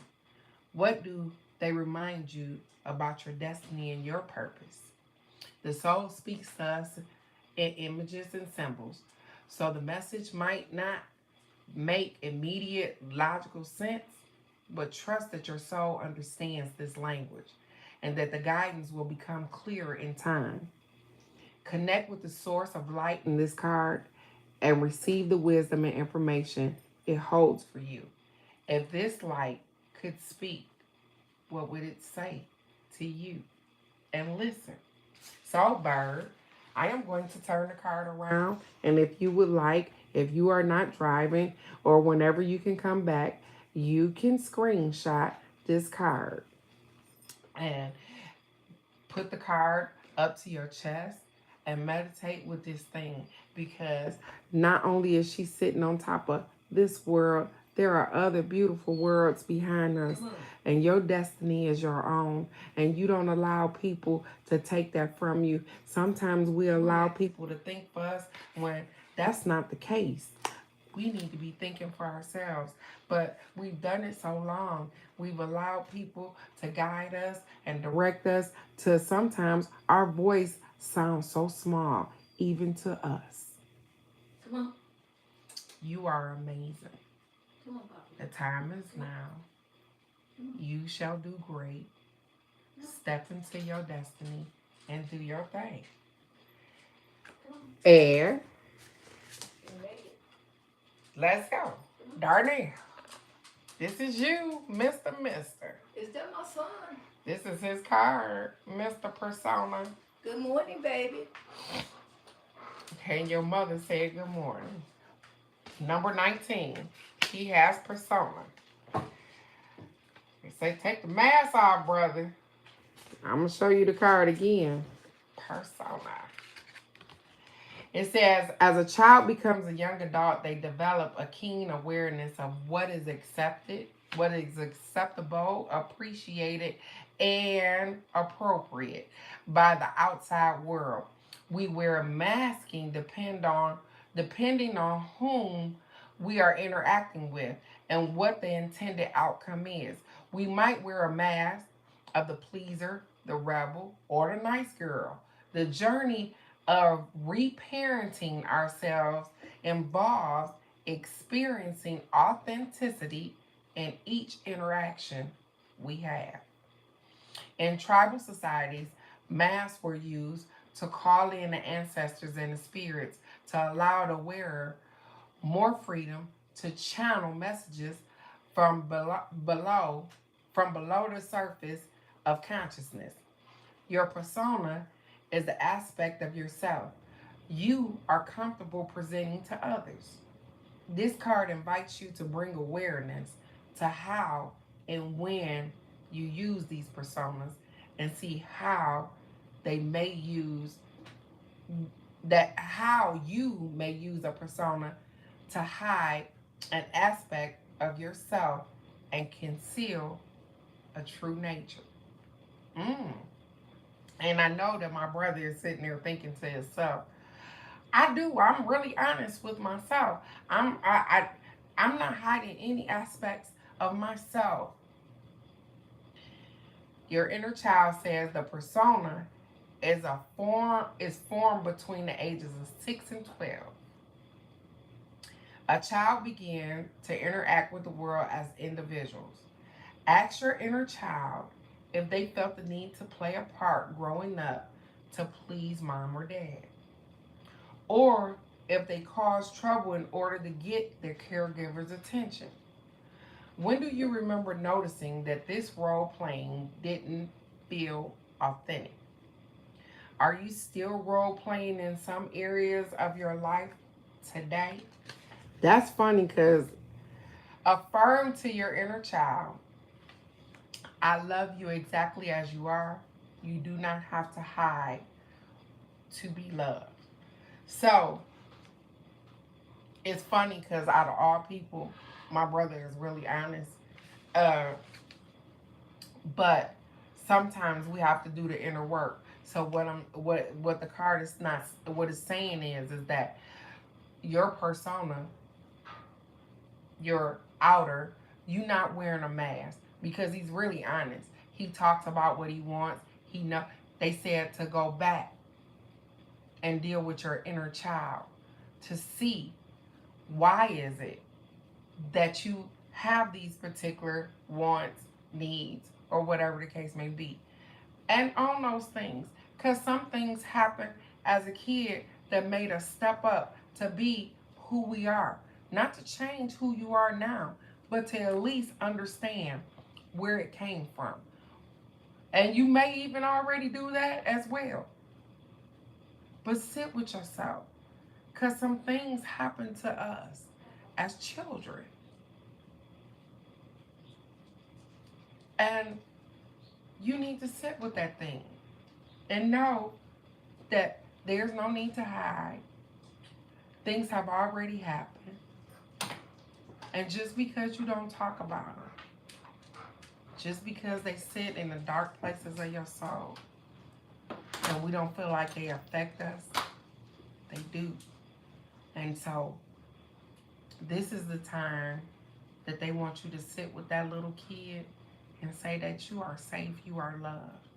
What do they remind you about your destiny and your purpose? The soul speaks to us in images and symbols, so the message might not make immediate logical sense, but trust that your soul understands this language and that the guidance will become clearer in time. Connect with the source of light in this card and receive the wisdom and information it holds for you. If this light could speak, what would it say to you? And listen. So, Bird, I am going to turn the card around. And if you would like, if you are not driving or whenever you can come back, you can screenshot this card and put the card up to your chest and meditate with this thing, because not only is she sitting on top of this world, there are other beautiful worlds behind us, and your destiny is your own, and you don't allow people to take that from you. Sometimes we allow people to think for us when that's not the case. We need to be thinking for ourselves, but we've done it so long. We've allowed people to guide us and direct us to sometimes our voice sounds so small, even to us. Come on. You are amazing. Come on, Papa. The time is now. You shall do great. Step into your destiny and do your thing. Air. Let's go. Darnell. This is you, Mr. Mister. Is that my son? This is his card, Mr. Persona. Good morning, baby. And your mother said good morning. Number 19. He has persona. They say, take the mask off, brother. I'm going to show you the card again. Persona. It says, as a child becomes a young adult, they develop a keen awareness of what is accepted, what is acceptable, appreciated, and appropriate by the outside world. We wear masking depending on whom we are interacting with and what the intended outcome is. We might wear a mask of the pleaser, the rebel, or the nice girl. The journey of reparenting ourselves involves experiencing authenticity in each interaction we have. In tribal societies, masks were used to call in the ancestors and the spirits to allow the wearer more freedom to channel messages from below the surface of consciousness. Your persona is the aspect of yourself you are comfortable presenting to others. This card invites you to bring awareness to how and when you use these personas and see they may use how you may use a persona to hide an aspect of yourself and conceal a true nature. Mm. And I know that my brother is sitting there thinking to himself, I do. I'm really honest with myself. I'm not hiding any aspects of myself. Your inner child says the persona is formed between the ages of 6 and 12. A child begins to interact with the world as individuals. Ask your inner child if they felt the need to play a part growing up to please mom or dad, or if they caused trouble in order to get their caregiver's attention. When do you remember noticing that this role playing didn't feel authentic? Are you still role playing in some areas of your life today? That's funny because affirm to your inner child, I love you exactly as you are. You do not have to hide to be loved. So it's funny because out of all people, my brother is really honest. Uh, but sometimes we have to do the inner work. So what the card is not what it's saying is that your persona, your outer, you not wearing a mask because he's really honest. He talks about what he wants. He know they said to go back and deal with your inner child to see why is it that you have these particular wants, needs, or whatever the case may be. And on those things. Because some things happen as a kid that made us step up to be who we are. Not to change who you are now, but to at least understand where it came from. And you may even already do that as well. But sit with yourself. Because some things happen to us as children. And you need to sit with that thing and know that there's no need to hide. Things have already happened. And just because you don't talk about them, just because they sit in the dark places of your soul and we don't feel like they affect us, they do. And so this is the time that they want you to sit with that little kid and say that you are safe, you are loved.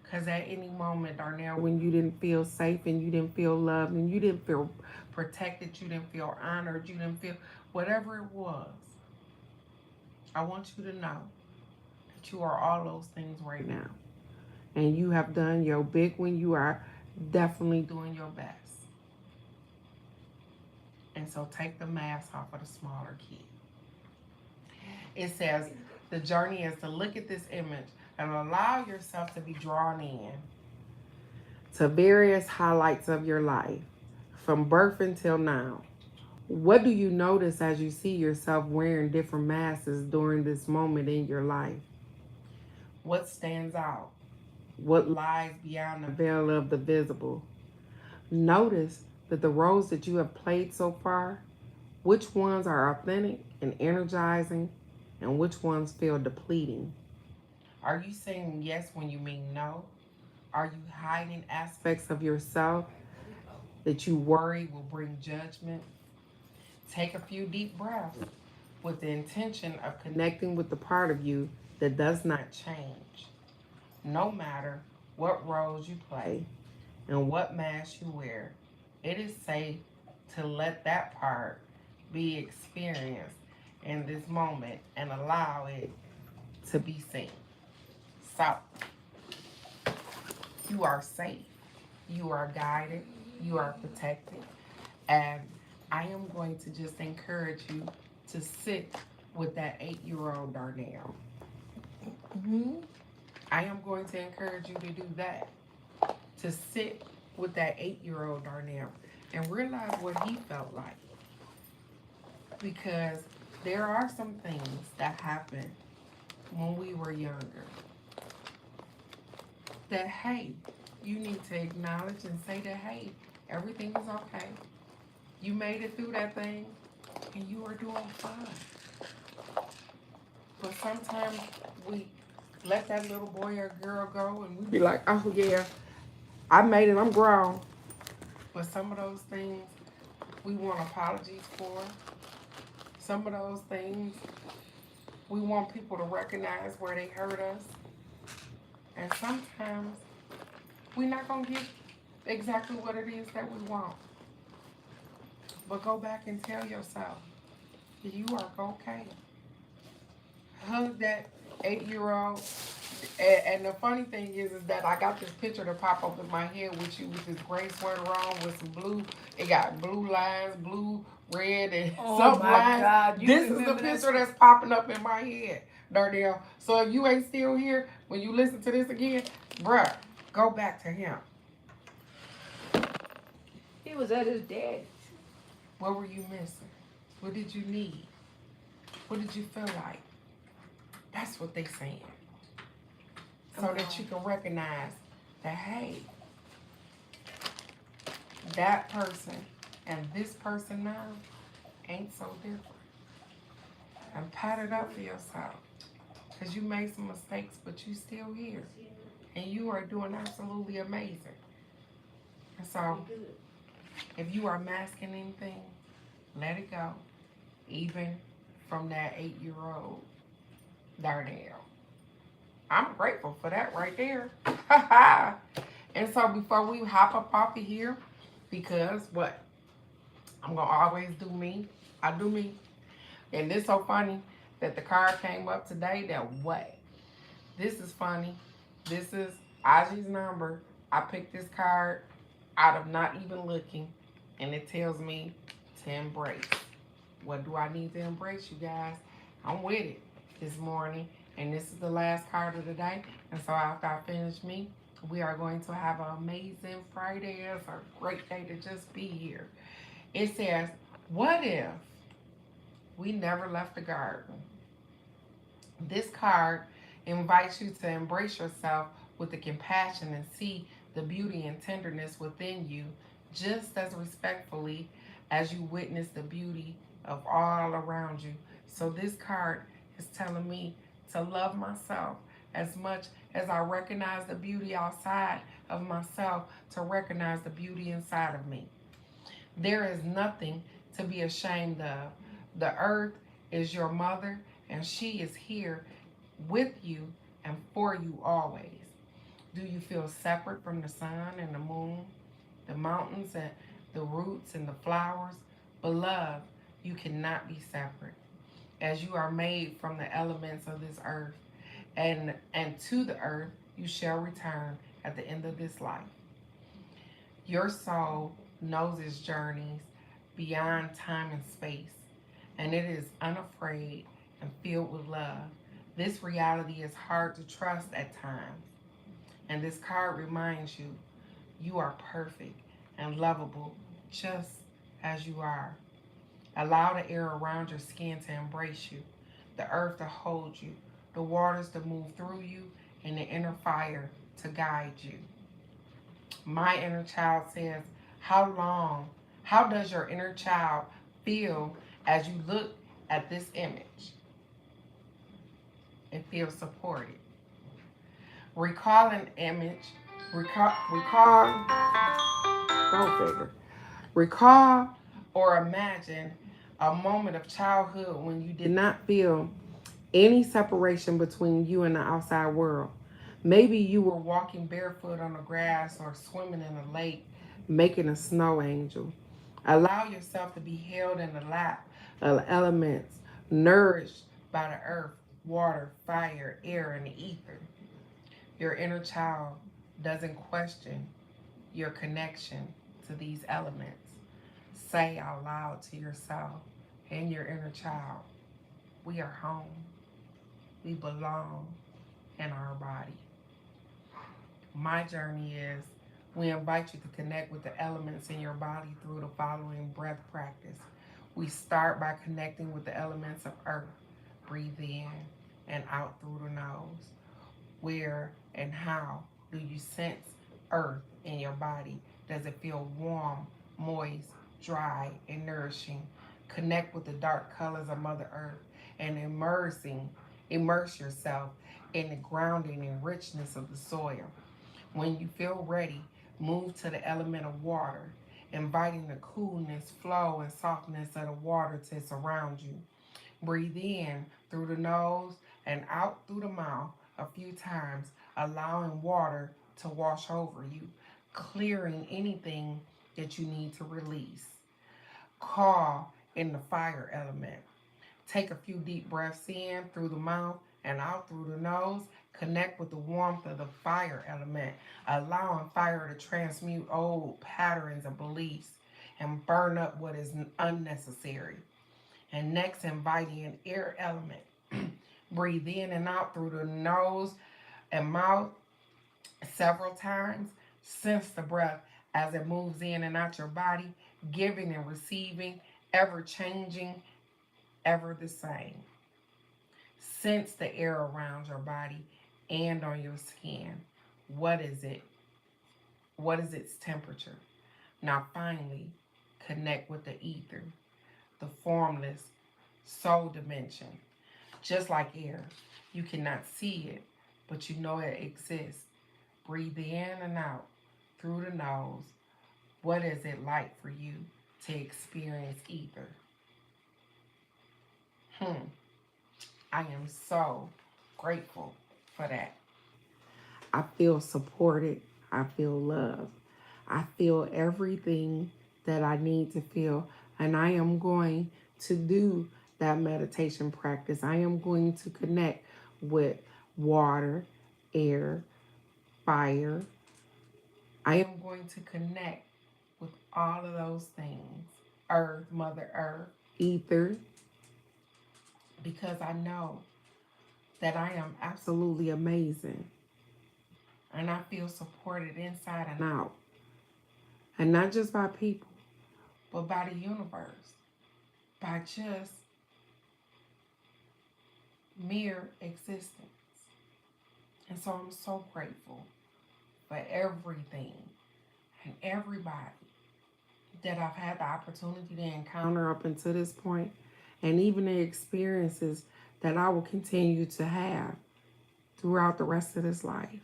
Because at any moment, Darnell, when you didn't feel safe and you didn't feel loved and you didn't feel protected, you didn't feel honored, you didn't feel whatever it was, I want you to know that you are all those things right now. And you have done your big one. You are definitely doing your best. And so take the mask off of the smaller kid. It says, the journey is to look at this image and allow yourself to be drawn in to various highlights of your life from birth until now. What do you notice as you see yourself wearing different masks during this moment in your life? What stands out? What lies beyond the veil of the visible? Notice that the roles that you have played so far, which ones are authentic and energizing, and which ones feel depleting. Are you saying yes when you mean no? Are you hiding aspects of yourself that you worry will bring judgment? Take a few deep breaths with the intention of connecting with the part of you that does not change. No matter what roles you play and what mask you wear, it is safe to let that part be experienced in this moment and allow it to be seen. So, you are safe, you are guided, you are protected, and I am going to just encourage you to sit with that 8-year-old Darnell. Mm-hmm. I am going to encourage you to do that, to sit with that 8-year-old Darnell and realize what he felt like. Because there are some things that happened when we were younger that, hey, you need to acknowledge and say that, hey, everything is okay. You made it through that thing and you are doing fine. But sometimes we let that little boy or girl go and we be like, oh yeah, I made it, I'm grown. But some of those things we want apologies for. Some of those things we want people to recognize where they hurt us. And sometimes we're not going to get exactly what it is that we want. But go back and tell yourself that you are okay. Hug that 8-year-old. And the funny thing is that I got this picture to pop up in my head with you with this gray sweater on with some blue. It got blue lines, blue, red, and some lines. God, This is the picture that's popping up in my head, Darnell. So if you ain't still here when you listen to this again, bruh, go back to him. He was at his dad's. What were you missing? What did you need? What did you feel like? That's what they saying. So that you can recognize that, hey, that person and this person now ain't so different. And pat it up for yourself. Because you made some mistakes, but you still here. And you are doing absolutely amazing. And so, if you are masking anything, let it go. Even from that 8-year-old Darnell. I'm grateful for that right there. And so before we hop up off of here, because what? I'm going to always do me. I do me. And this so funny that the card came up today that what? This is funny. This is Aji's number. I picked this card out of not even looking. And it tells me to embrace. What do I need to embrace, you guys? I'm with it this morning. And this is the last card of the day. And so after I finish me, we are going to have an amazing Friday. It's a great day to just be here. It says, what if we never left the garden? This card invites you to embrace yourself with the compassion and see the beauty and tenderness within you just as respectfully as you witness the beauty of all around you. So this card is telling me to love myself as much as I recognize the beauty outside of myself, to recognize the beauty inside of me. There is nothing to be ashamed of. The earth is your mother, and she is here with you and for you always. Do you feel separate from the sun and the moon, the mountains and the roots and the flowers? Beloved, you cannot be separate, as you are made from the elements of this earth, and to the earth you shall return at the end of this life. Your soul knows its journeys beyond time and space, and it is unafraid and filled with love. This reality is hard to trust at times, and this card reminds you you are perfect and lovable just as you are. Allow the air around your skin to embrace you, the earth to hold you, the waters to move through you, and the inner fire to guide you. My inner child says, how does your inner child feel as you look at this image? It feels supported. Recall an image. Recall, go figure. Recall or imagine a moment of childhood when you did not feel any separation between you and the outside world. Maybe you were walking barefoot on the grass or swimming in a lake, making a snow angel. Allow yourself to be held in the lap of elements, nourished by the earth, water, fire, air, and the ether. Your inner child doesn't question your connection to these elements. Say out loud to yourself and your inner child, we are home. We belong in our body. My journey is we invite you to connect with the elements in your body through the following breath practice. We start by connecting with the elements of earth. Breathe in and out through the nose. Where and how do you sense earth in your body? Does it feel warm, moist, dry, and nourishing? Connect with the dark colors of Mother Earth and immerse yourself in the grounding and richness of the soil. When you feel ready, move to the element of water, inviting the coolness, flow, and softness of the water to surround you. Breathe in through the nose and out through the mouth a few times, allowing water to wash over you, clearing anything that you need to release. Call in the fire element. Take a few deep breaths in through the mouth and out through the nose. Connect with the warmth of the fire element, allowing fire to transmute old patterns and beliefs and burn up what is unnecessary. And next, inviting an air element. Breathe in and out through the nose and mouth several times. Sense the breath as it moves in and out your body, giving and receiving, ever changing, ever the same. Sense the air around your body and on your skin. What is it? What is its temperature? Now, finally, connect with the ether, the formless soul dimension. Just like air, you cannot see it, but you know it exists. Breathe in and out through the nose. What is it like for you to experience ether? I am so grateful for that. I feel supported. I feel loved. I feel everything that I need to feel. And I am going to do that meditation practice. I am going to connect with water, air, fire. I am going to connect with all of those things. Earth, Mother Earth, ether, because I know that I am absolutely amazing. And I feel supported inside and out. And not just by people, but by the universe, by just mere existence. And so I'm so grateful for everything and everybody that I've had the opportunity to encounter up until this point, and even the experiences that I will continue to have throughout the rest of this life.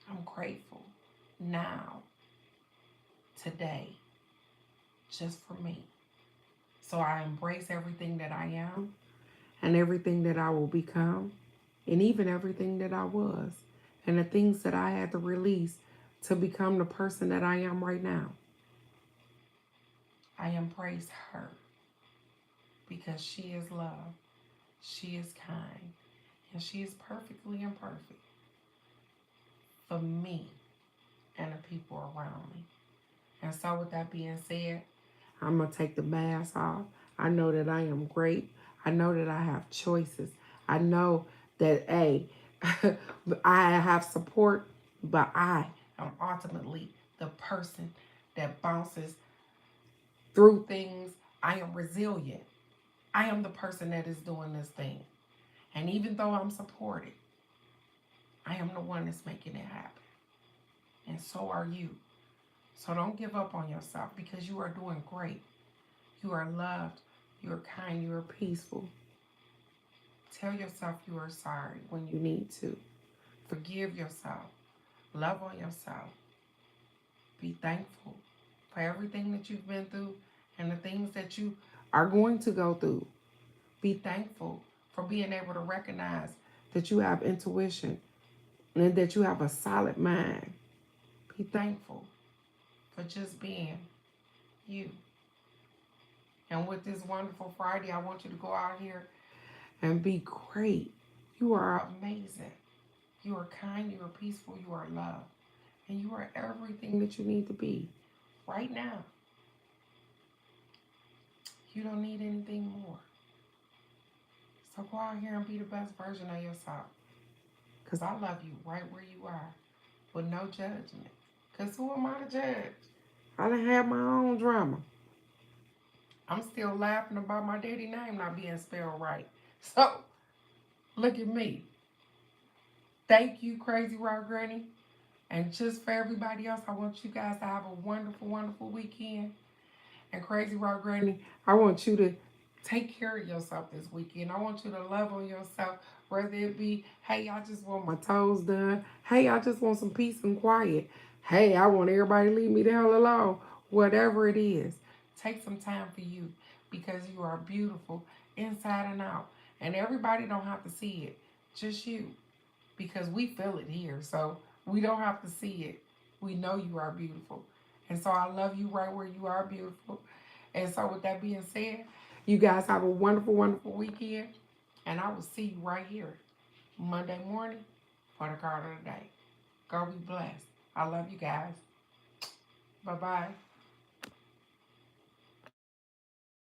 I'm grateful now, today, just for me. So I embrace everything that I am and everything that I will become and even everything that I was and the things that I had to release to become the person that I am right now. I embrace her because she is love, she is kind, and she is perfectly imperfect for me and the people around me. And so with that being said, I'm going to take the mask off. I know that I am great. I know that I have choices. I know that, I have support, but I am ultimately the person that bounces through things. I am resilient. I am the person that is doing this thing. And even though I'm supported, I am the one that's making it happen. And so are you. So don't give up on yourself because you are doing great. You are loved. You are kind. You are peaceful. Tell yourself you are sorry when you need to. Forgive yourself. Love on yourself. Be thankful for everything that you've been through and the things that you are going to go through. Be thankful for being able to recognize that you have intuition and that you have a solid mind. Be thankful for just being you. And with this wonderful Friday, I want you to go out here and be great. You are amazing. You are kind, you are peaceful, you are loved. And you are everything that you need to be right now. You don't need anything more. So go out here and be the best version of yourself. Because I love you right where you are with no judgment. Because who am I to judge? I done had my own drama. I'm still laughing about my daddy name not being spelled right. So, look at me. Thank you, Crazy Rock Granny. And just for everybody else, I want you guys to have a wonderful, wonderful weekend. And Crazy Rock Granny, I want you to take care of yourself this weekend. I want you to love on yourself, whether it be, hey, I just want my toes done. Hey, I just want some peace and quiet. Hey, I want everybody to leave me the hell alone. Whatever it is, take some time for you because you are beautiful inside and out. And everybody don't have to see it, just you, because we feel it here. So we don't have to see it. We know you are beautiful. And so I love you right where you are beautiful. And so with that being said, you guys have a wonderful, wonderful weekend. And I will see you right here Monday morning for the card of the day. Go be blessed. I love you guys. Bye-bye.